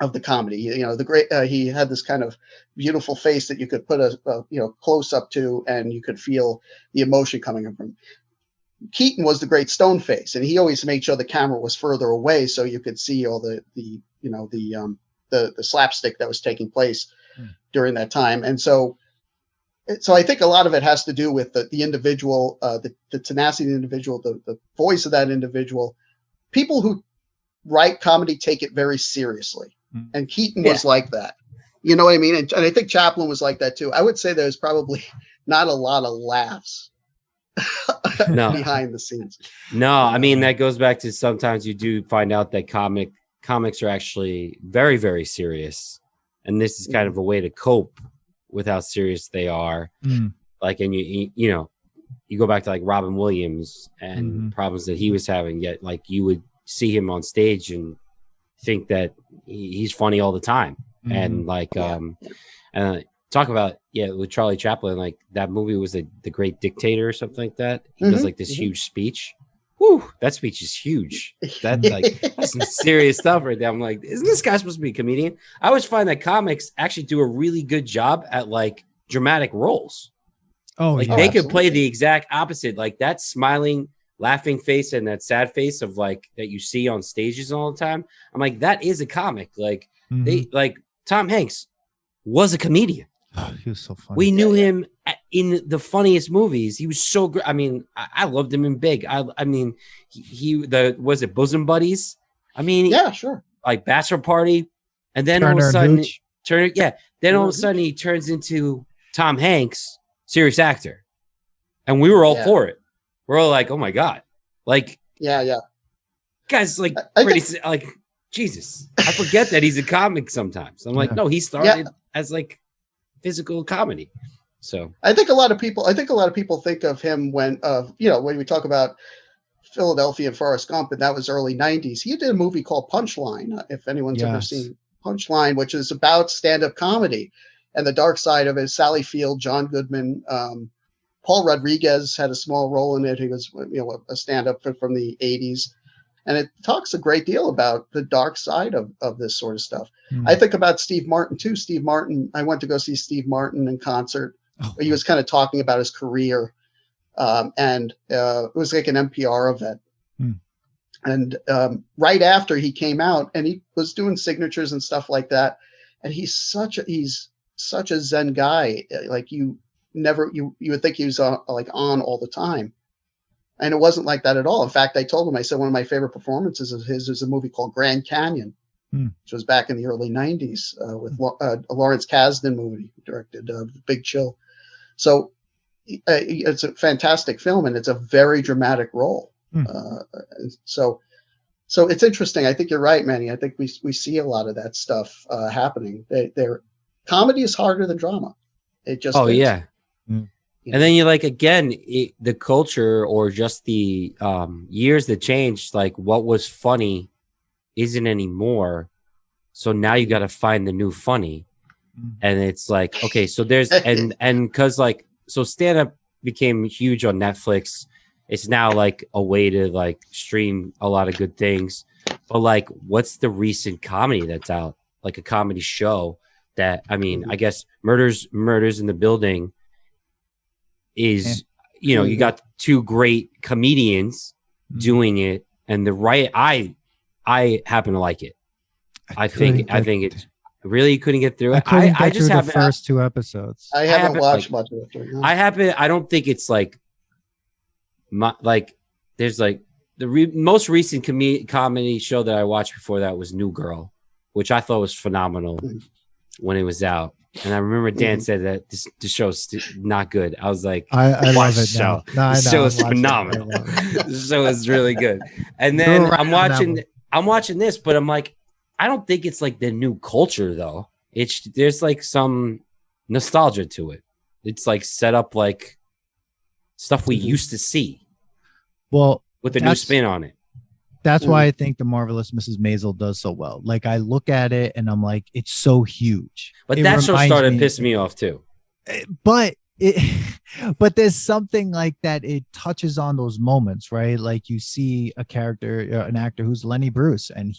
of the comedy. You know, he had this kind of beautiful face that you could put a close up to, and you could feel the emotion coming from. Keaton was the great stone face, and he always made sure the camera was further away so you could see all the slapstick that was taking place during that time. And so I think a lot of it has to do with the individual, the tenacity of the individual, the voice of that individual. People who write comedy take it very seriously, and Keaton was like that. You know what I mean? And I think Chaplin was like that too. I would say there's probably not a lot of laughs behind the scenes. No, I mean, that goes back to sometimes you do find out that comics are actually very, very serious, and this is kind of a way to cope with how serious they are. Like, and you know, you go back to like Robin Williams and problems that he was having, yet like you would see him on stage and think that he's funny all the time. And like talk about with Charlie Chaplin, like that movie was the Great Dictator or something like that. He does like this huge speech. Woo, that speech is huge. That's some serious stuff right there. I'm like, isn't this guy supposed to be a comedian? I always find that comics actually do a really good job at like dramatic roles. They could play the exact opposite, like that smiling, laughing face and that sad face of like that you see on stages all the time. I'm like, that is a comic. Like they like Tom Hanks was a comedian. Oh, he was so funny. We knew him in the funniest movies. He was so great. I mean, I loved him in Big. I mean, was it Bosom Buddies? I mean, yeah, sure. Like Bachelor Party, and then all of a sudden, then all of a sudden he turns into Tom Hanks, serious actor, and we were all for it. We're all like, oh my god, like, guys, like, like, Jesus, I forget that he's a comic sometimes. I'm like, no, he started as like physical comedy. So I think a lot of people think of him when we talk about Philadelphia and Forrest Gump, and that was early 90s. He did a movie called Punchline, if anyone's ever seen Punchline, which is about stand-up comedy and the dark side of it. Sally Field, John Goodman, Paul Rodriguez had a small role in it. He was a stand-up from the 80s. And it talks a great deal about the dark side of this sort of stuff. I think about Steve Martin too. Steve Martin, I went to go see Steve Martin in concert. He was kind of talking about his career. And it was like an NPR event. And right after he came out, and he was doing signatures and stuff like that. And he's such a Zen guy. Like you would think he was on all the time. And it wasn't like that at all. In fact, I told him, I said, one of my favorite performances of his is a movie called Grand Canyon, which was back in the early 90s with a Lawrence Kasdan movie directed, Big Chill. So it's a fantastic film, and it's a very dramatic role. So it's interesting. I think you're right, Manny. I think we see a lot of that stuff happening. Comedy is harder than drama. It just is. And then you like, again, the culture or just the years that changed, like what was funny isn't anymore. So now you got to find the new funny. And it's like, okay, so there's, and cause like, so stand up became huge on Netflix. It's now like a way to like stream a lot of good things. But like, what's the recent comedy that's out? Like a comedy show that, I mean, I guess Murders in the Building is, you know, you got two great comedians doing it, and I happen to like it. I think it really couldn't get through it. I just have the first 2 episodes. I haven't watched much of it. I don't think it's like there's like the most recent comedy show that I watched before that was New Girl, which I thought was phenomenal when it was out. And I remember Dan said that this show's not good. I was like, I watch love the it show. Now. The show is phenomenal. The show is really good. And then I'm watching this, but I'm like, I don't think it's like the new culture though. There's like some nostalgia to it. It's like set up like stuff we used to see. Well, with a new spin on it. That's why I think The Marvelous Mrs. Maisel does so well. Like, I look at it and I'm like, it's so huge. But that show started pissing me off too. But there's something like that. It touches on those moments, right? Like you see a character, an actor who's Lenny Bruce, and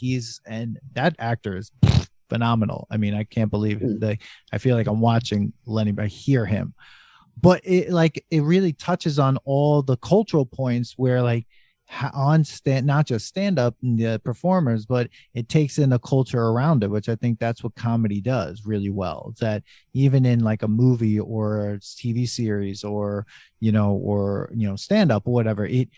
that actor is phenomenal. I mean, I can't believe it. I feel like I'm watching Lenny, but I hear him. But it really touches on all the cultural points where like not just stand up and the performers, but it takes in the culture around it, which I think that's what comedy does really well. It's that even in like a movie or a TV series or stand up or whatever, it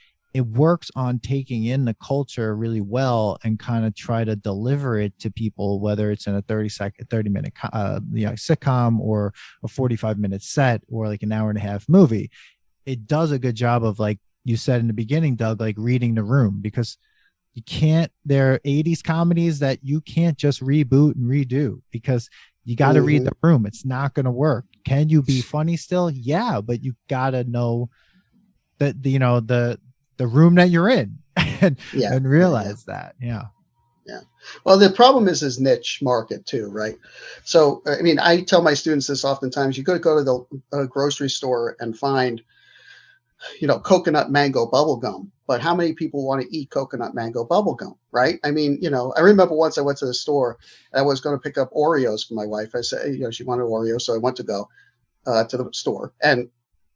works on taking in the culture really well and kind of try to deliver it to people, whether it's in a 30-minute sitcom or a 45-minute set or like an hour and a half movie. It does a good job of, like you said in the beginning, Doug, like reading the room, because there are 80s comedies that you can't just reboot and redo because you got to read the room. It's not going to work. Can you be funny still? Yeah, but you got to know that, the room that you're in and realize that. Yeah. Well, the problem is his niche market too, right? So, I mean, I tell my students this oftentimes. You could go to the grocery store and find, coconut mango bubble gum, but how many people want to eat coconut mango bubble gum, right? I mean, I remember once I went to the store and I was going to pick up Oreos for my wife. I said, she wanted Oreos, so I went to go to the store, and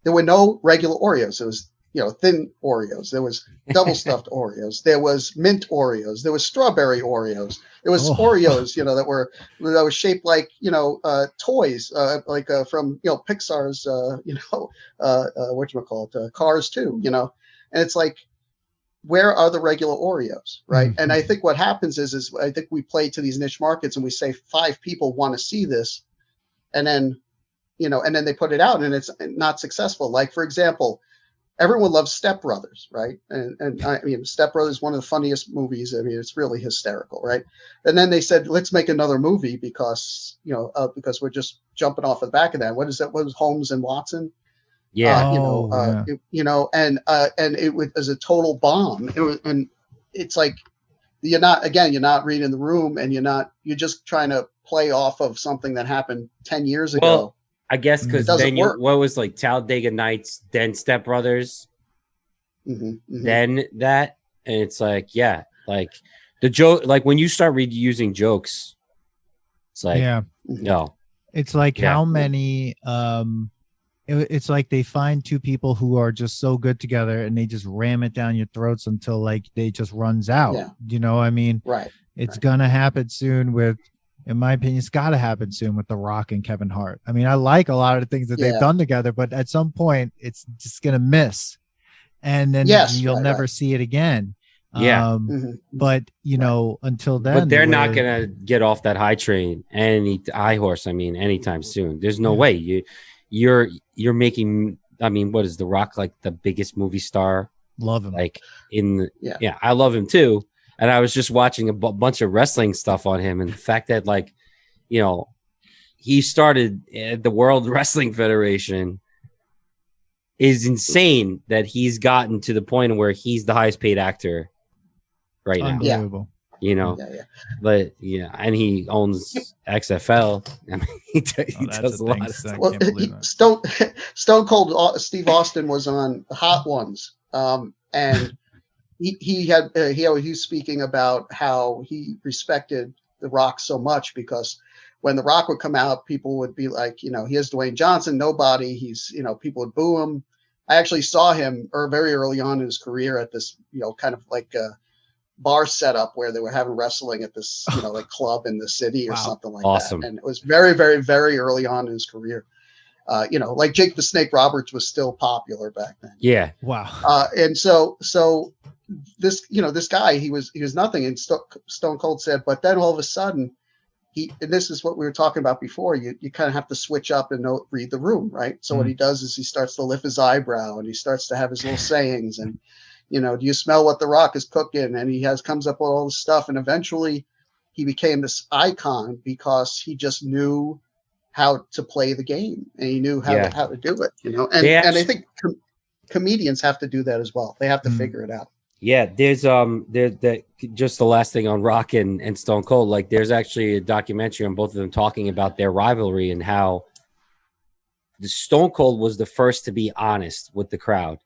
there were no regular Oreos. It was thin Oreos. There was double stuffed Oreos. There was mint Oreos. There was strawberry Oreos. There was Oreos, that were shaped like, toys, from, Pixar's, whatchamacallit, Cars 2, and it's like, where are the regular Oreos, right? And I think what happens is I think we play to these niche markets and we say 5 people want to see this, and then, and then they put it out and it's not successful. Like, for example, everyone loves Step Brothers, right? And I mean, Step Brothers is one of the funniest movies. I mean, it's really hysterical, right? And then they said, let's make another movie because we're just jumping off the back of that. What is that? What was Holmes and Watson? Yeah. And it was a total bomb. And it's like, you're not reading the room, and you're just trying to play off of something that happened 10 years ago. Well, I guess because then what was like Talladega Nights, then Step Brothers, then that, and it's like, like the joke, like when you start reusing jokes, it's like, it's like how many, it's like they find 2 people who are just so good together and they just ram it down your throats until like they just runs out. I mean, right? It's gonna happen soon with. In my opinion, it's got to happen soon with The Rock and Kevin Hart. I mean, I like a lot of the things that they've done together, but at some point, it's just going to miss. And then you'll never see it again. But, until then. But they're not going to get off that high train, anytime soon. There's no way. You're making, I mean, what is The Rock, like the biggest movie star? Love him. Like I love him too. And I was just watching a bunch of wrestling stuff on him. And the fact that, like, he started the World Wrestling Federation is insane, that he's gotten to the point where he's the highest paid actor right now. Unbelievable. But and he owns XFL. I mean, he does a lot of stuff. Well, Stone Cold Steve Austin was on Hot Ones. And he was speaking about how he respected The Rock so much because when The Rock would come out, people would be like, here's Dwayne Johnson, nobody. He's, people would boo him. I actually saw him very early on in his career at this, kind of like a bar setup where they were having wrestling at this, like club in the city or something like awesome. that. And it was very, very, very early on in his career. Like Jake the Snake Roberts was still popular back then. Yeah. Wow. And so this, this guy, he was nothing. And Stone Cold said, but then all of a sudden and this is what we were talking about before, you kind of have to switch up and read the room, right? So what he does is he starts to lift his eyebrow and he starts to have his little sayings and, do you smell what The Rock is cooking? And he comes up with all this stuff. And eventually he became this icon because he just knew how to play the game and he knew how to do it, and I think comedians have to do that as well. They have to figure it out. Yeah, there's just the last thing on Rock and Stone Cold. Like, there's actually a documentary on both of them talking about their rivalry and how the Stone Cold was the first to be honest with the crowd,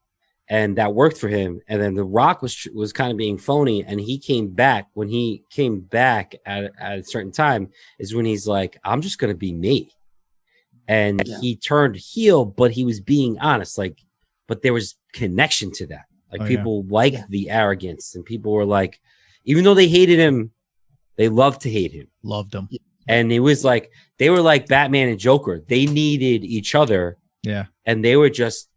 and that worked for him. And then the Rock was kind of being phony, and he came back. When he came back at a certain time, is when he's like, "I'm just gonna be me," and he turned heel, but he was being honest. Like, but there was connection to that. Like people liked the arrogance, and people were like, even though they hated him, they loved to hate him. Loved him. And it was like, they were like Batman and Joker. They needed each other. Yeah. And they were just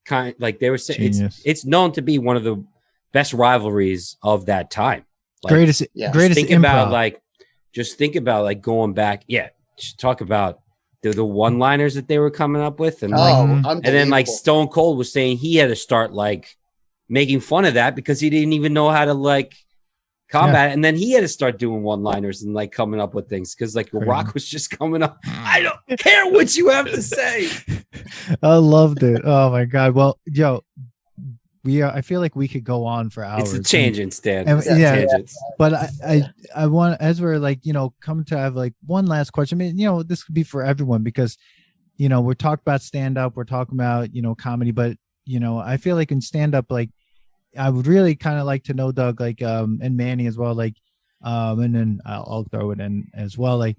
kind of like, they were saying, it's known to be one of the best rivalries of that time. Like, greatest think improv. Just think about like going back. Yeah. Just talk about the one-liners that they were coming up with. And and then like Stone Cold was saying he had to start like making fun of that because he didn't even know how to like combat it. And then he had to start doing one-liners and like coming up with things because like The Rock was just coming up. I don't care what you have to say. I loved it. Oh my God. Well, Joe, I feel like we could go on for hours. It's a tangent, Stan. But I want, as we're like, coming to have like one last question. I mean, this could be for everyone because, we're talking about stand-up, we're talking about, comedy, but I feel like in stand-up, like I would really kind of like to know, Doug, like and Manny as well, like and then I'll throw it in as well, like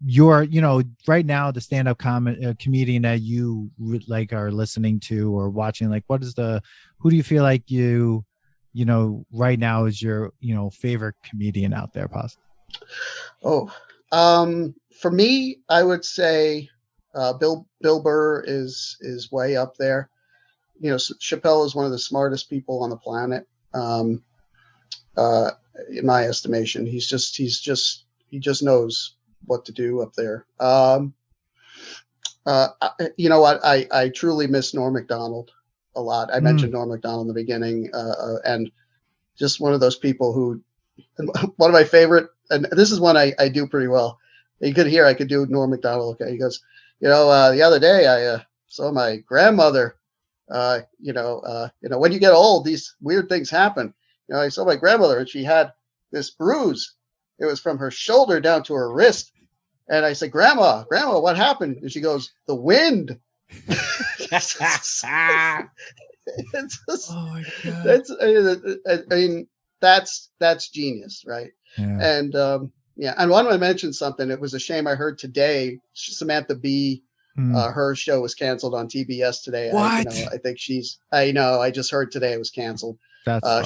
you're right now the stand-up comedian that you like are listening to or watching, like who do you feel like right now is your favorite comedian out there possibly? For me, I would say Bill Burr is way up there. Chappelle is one of the smartest people on the planet. In my estimation, he just knows what to do up there. You know what? I truly miss Norm Macdonald a lot. I mentioned Norm Macdonald in the beginning, and just one of those people who, one of my favorite, and this is one I do pretty well. You could hear I could do Norm Macdonald. Okay, he goes, the other day I saw my grandmother. When you get old, these weird things happen. I saw my grandmother and she had this bruise. It was from her shoulder down to her wrist. And I said, Grandma, what happened? And she goes, the wind. It's just, oh my God. That's genius, right? Yeah. And and one I mentioned something. It was a shame I heard today Samantha Bee. Her show was canceled on TBS today. What? I think I just heard today it was canceled.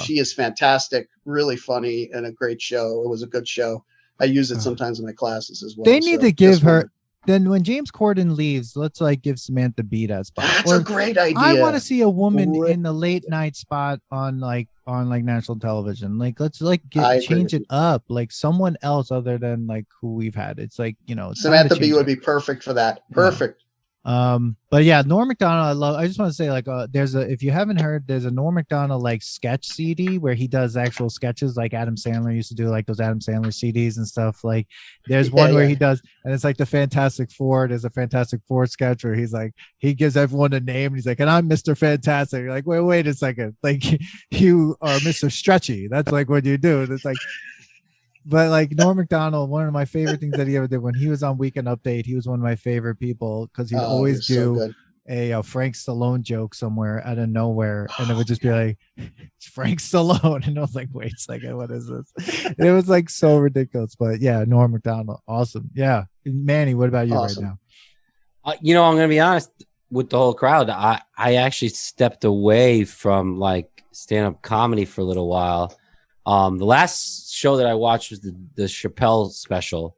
She is fantastic, really funny, and a great show. It was a good show. I use it sometimes in my classes as well. They need to give her. Then when James Corden leaves, let's like give Samantha Bee that spot. That's a great idea. I want to see a woman in the late night spot on national television. Like let's change it up. Like someone else other than like who we've had. It's like Samantha Bee would be perfect for that. Perfect. But yeah, Norm Macdonald, I just want to say like if you haven't heard, there's a Norm Macdonald like sketch CD where he does actual sketches like Adam Sandler used to do, like those Adam Sandler CDs and stuff. Like there's one where he does, and it's like the Fantastic Four. There's a Fantastic Four sketch where he's like, he gives everyone a name and he's like, and I'm Mr. Fantastic. You're like, wait a second, like you are Mr. Stretchy. That's like what you do. And it's like, but like Norm Macdonald, one of my favorite things that he ever did when he was on Weekend Update, he was one of my favorite people because he'd always do a Frank Stallone joke somewhere out of nowhere, and it would just be like, it's Frank Stallone, and I was like, wait a second, what is this? And it was like so ridiculous, but yeah, Norm Macdonald, awesome. Yeah, Manny, what about you right now? I'm gonna be honest. with the whole crowd. I actually stepped away from like stand-up comedy for a little while. The last show that I watched was the Chappelle special,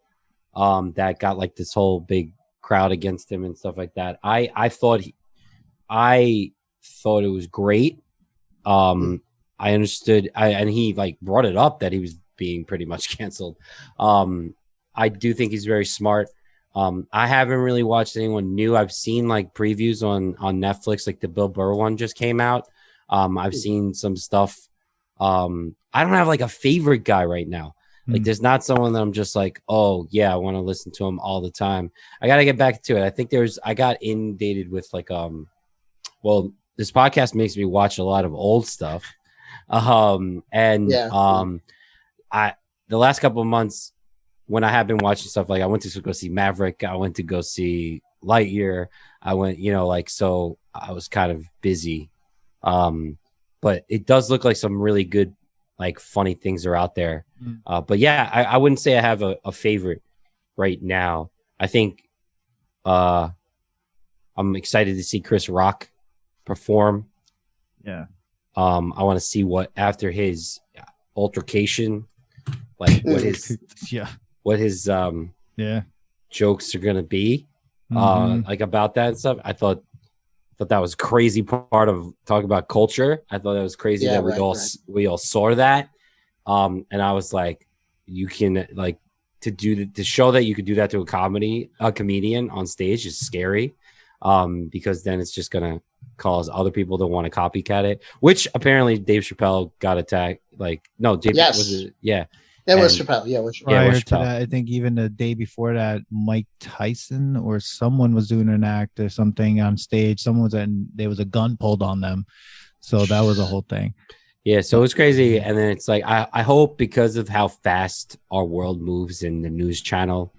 that got like this whole big crowd against him and stuff like that. I thought it was great. I understood, and he like brought it up that he was being pretty much canceled. I do think he's very smart. I haven't really watched anyone new. I've seen like previews on Netflix, like the Bill Burr one just came out. I've seen some stuff. I don't have like a favorite guy right now. Like there's not someone that I'm just like, oh yeah, I want to listen to him all the time. I got to get back to it. I think I got inundated with like, well, this podcast makes me watch a lot of old stuff. The last couple of months when I have been watching stuff, like I went to go see Maverick, I went to go see Lightyear, I went, so I was kind of busy. But it does look like some really good, like funny things are out there. But yeah, I wouldn't say I have a favorite right now. I think I'm excited to see Chris Rock perform. Yeah. I want to see what after his altercation, like what his jokes are gonna be, like about that and stuff. I thought that was crazy part of talking about culture. I thought that was crazy that we all saw that. And I was like, you can like to show that you could do that to a comedian on stage is scary. Because then it's just gonna cause other people to want to copycat it, which apparently Dave Chappelle got attacked. Like, no, Dave, yes, was it? Yeah. It was Chappelle. Yeah, it was Chappelle. Prior to that, I think even the day before that, Mike Tyson or someone was doing an act or something on stage. There was a gun pulled on them. So that was a whole thing. Yeah, so it was crazy. And then it's like, I hope because of how fast our world moves in the news channel,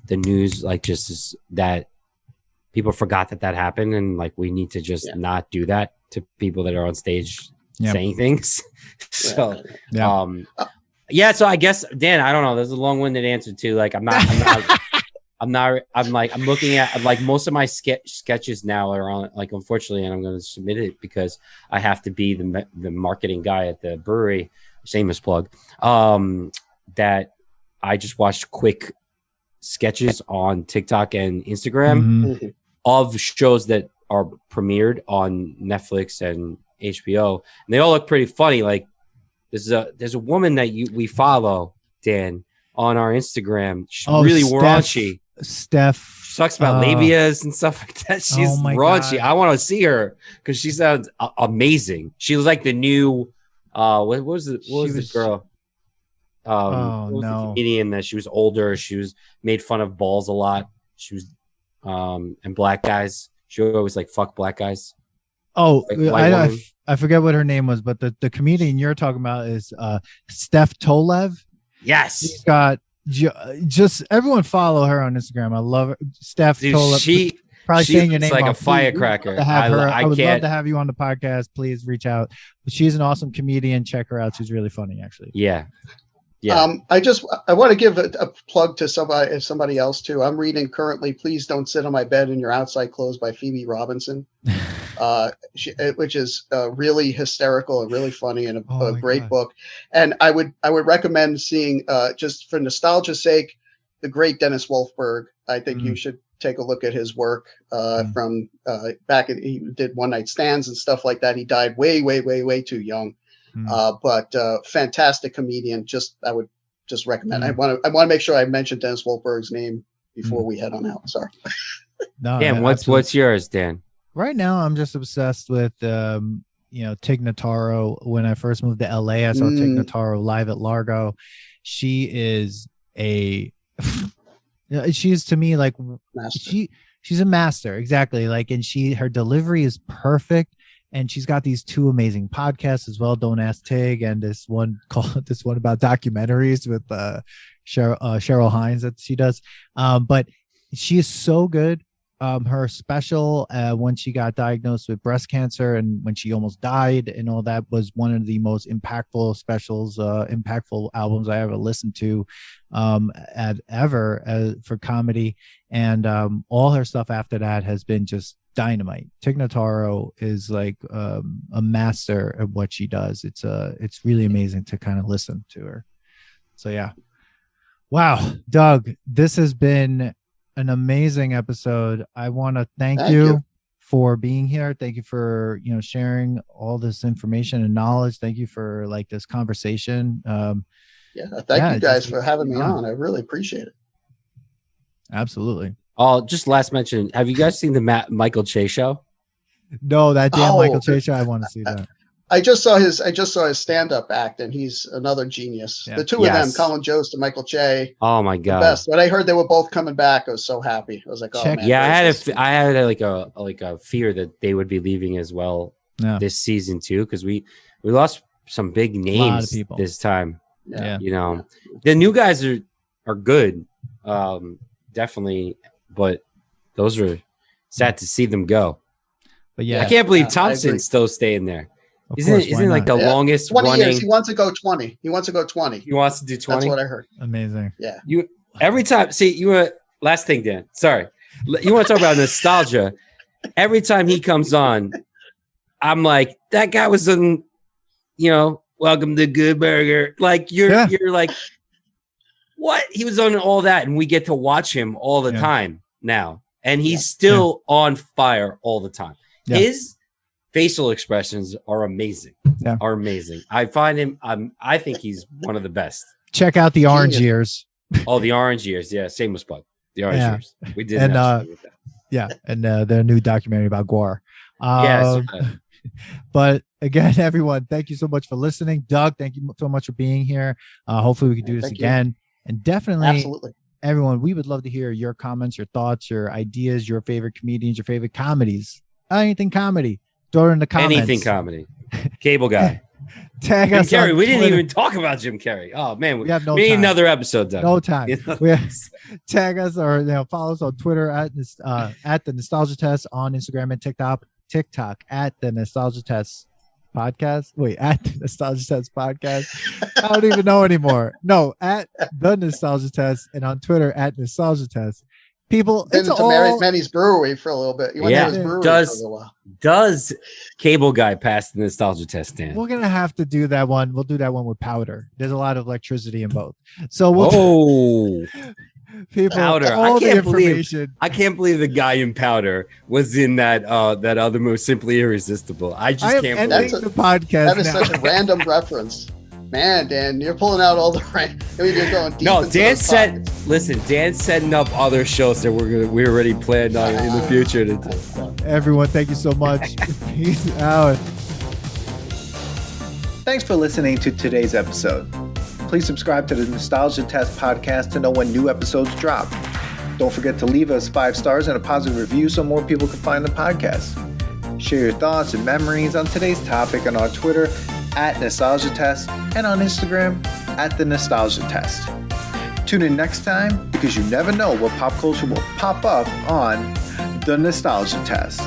the news like just is that people forgot that happened. And like, we need to just not do that to people that are on stage saying things. So, so I guess, Dan, I don't know. There's a long-winded answer too. Like, I'm looking at like most of my sketches now are on like, unfortunately, and I'm going to submit it because I have to be the marketing guy at the brewery. Shameless plug. That I just watched quick sketches on TikTok and Instagram of shows that are premiered on Netflix and HBO, and they all look pretty funny. Like, there's a woman that we follow, Dan, on our Instagram. She's really raunchy. Steph. She talks about labias and stuff like that. She's raunchy. God. I want to see her because she sounds amazing. She was like the new what was the girl? The comedian that she was older. She was made fun of balls a lot. She was and black guys. She always like fuck black guys. Oh, like I forget what her name was, but the comedian you're talking about is Steph Tolev. Yes, she's got just everyone follow her on Instagram. I love her, Steph Tolev. She probably saying your name like a firecracker. I would love to have you on the podcast. Please reach out. But she's an awesome comedian. Check her out. She's really funny, actually. Yeah. I want to give a plug to somebody else too. I'm reading currently "Please Don't Sit on My Bed in Your Outside Clothes" by Phoebe Robinson, which is really hysterical and really funny and a great book. And I would recommend seeing, just for nostalgia's sake, the great Dennis Wolfberg. I think you should take a look at his work from back. He did One Night Stands and stuff like that. He died way too young. But fantastic comedian. I would just recommend. I want to make sure I mention Dennis Wolfberg's name before we head on out. Sorry. No, Dan, what's yours, Dan? Right now, I'm just obsessed with Tig Notaro. When I first moved to LA, I saw Tig Notaro live at Largo. She is she's to me like master. She's a master, exactly. Like, and her delivery is perfect. And she's got these two amazing podcasts as well. Don't Ask Tig, and this one about documentaries with Cheryl Hines that she does. But she is so good. Her special when she got diagnosed with breast cancer and when she almost died and all that was one of the most impactful specials, impactful albums I ever listened to ever for comedy. And all her stuff after that has been just dynamite. Tig Notaro is like a master at what she does. It's really amazing to kind of listen to her. So yeah. Wow, Doug, this has been an amazing episode. I want to thank you for being here. Thank you for, sharing all this information and knowledge. Thank you for like this conversation. Thank you guys for having me on. I really appreciate it. Absolutely. Just last mention. Have you guys seen the Michael Che show? No, that damn Michael Che show. I want to see that. I just saw his stand-up act, and he's another genius. Yeah. The two of them, Colin Jost and Michael Che. Oh my god, the best. When I heard they were both coming back, I was so happy. I was like, oh man. Yeah, I had like a fear that they would be leaving as well this season too, because we lost some big names this time. Yeah. The new guys are good, definitely, but those are sad to see them go. But yeah, I can't believe Thompson's still staying there. Isn't it like the longest 20 running? years. He wants to go 20. He wants to go 20. He wants to do 20. That's what I heard. Amazing. Yeah. Every time. See, last thing, Dan. Sorry, you want to talk about nostalgia? Every time he comes on, I'm like, that guy was on. Welcome to Good Burger. Like you're like, what? He was on all that, and we get to watch him all the time now, and he's still on fire all the time. Yeah. His facial expressions are amazing. Yeah. Are amazing. I find him. I think he's one of the best. Check out the Orange Years. Oh, the Orange Years. Yeah, shameless plug. The Orange Years. We did. And their new documentary about Gwar. But again, everyone, thank you so much for listening. Doug, thank you so much for being here. Hopefully, we can do this again. And definitely, absolutely, everyone, we would love to hear your comments, your thoughts, your ideas, your favorite comedians, your favorite comedies, anything comedy. Throw it in the comments. Anything comedy. Cable guy. Tag Jim us. Carrey. We didn't even talk about Jim Carrey. Oh man, we have no need time. Another episode, Doug. No time. Tag us or follow us on Twitter at the Nostalgia Test, on Instagram and TikTok at the Nostalgia Test Podcast. Wait, at the Nostalgia Test Podcast. I don't even know anymore. No, at the Nostalgia Test, and on Twitter at Nostalgia Test. People, it's all Manny's Brewery for a little bit. Does Cable Guy pass the Nostalgia Test, Dan? We're gonna have to do that one. We'll do that one with Powder. There's a lot of electricity in both, so we'll. People, Powder. All the information. I can't believe the guy in Powder was in that other movie, Simply Irresistible. I can't believe the podcast. That is such a random reference. Man, Dan, you're pulling out all the you're going deep. No, Dan said. Listen, Dan's setting up other shows that we already planned on in the future. Everyone, thank you so much. Peace out. Thanks for listening to today's episode. Please subscribe to the Nostalgia Test podcast to know when new episodes drop. Don't forget to leave us 5 stars and a positive review so more people can find the podcast. Share your thoughts and memories on today's topic on our Twitter at Nostalgia Test and on Instagram at the Nostalgia Test. Tune in next time because you never know what pop culture will pop up on the Nostalgia Test.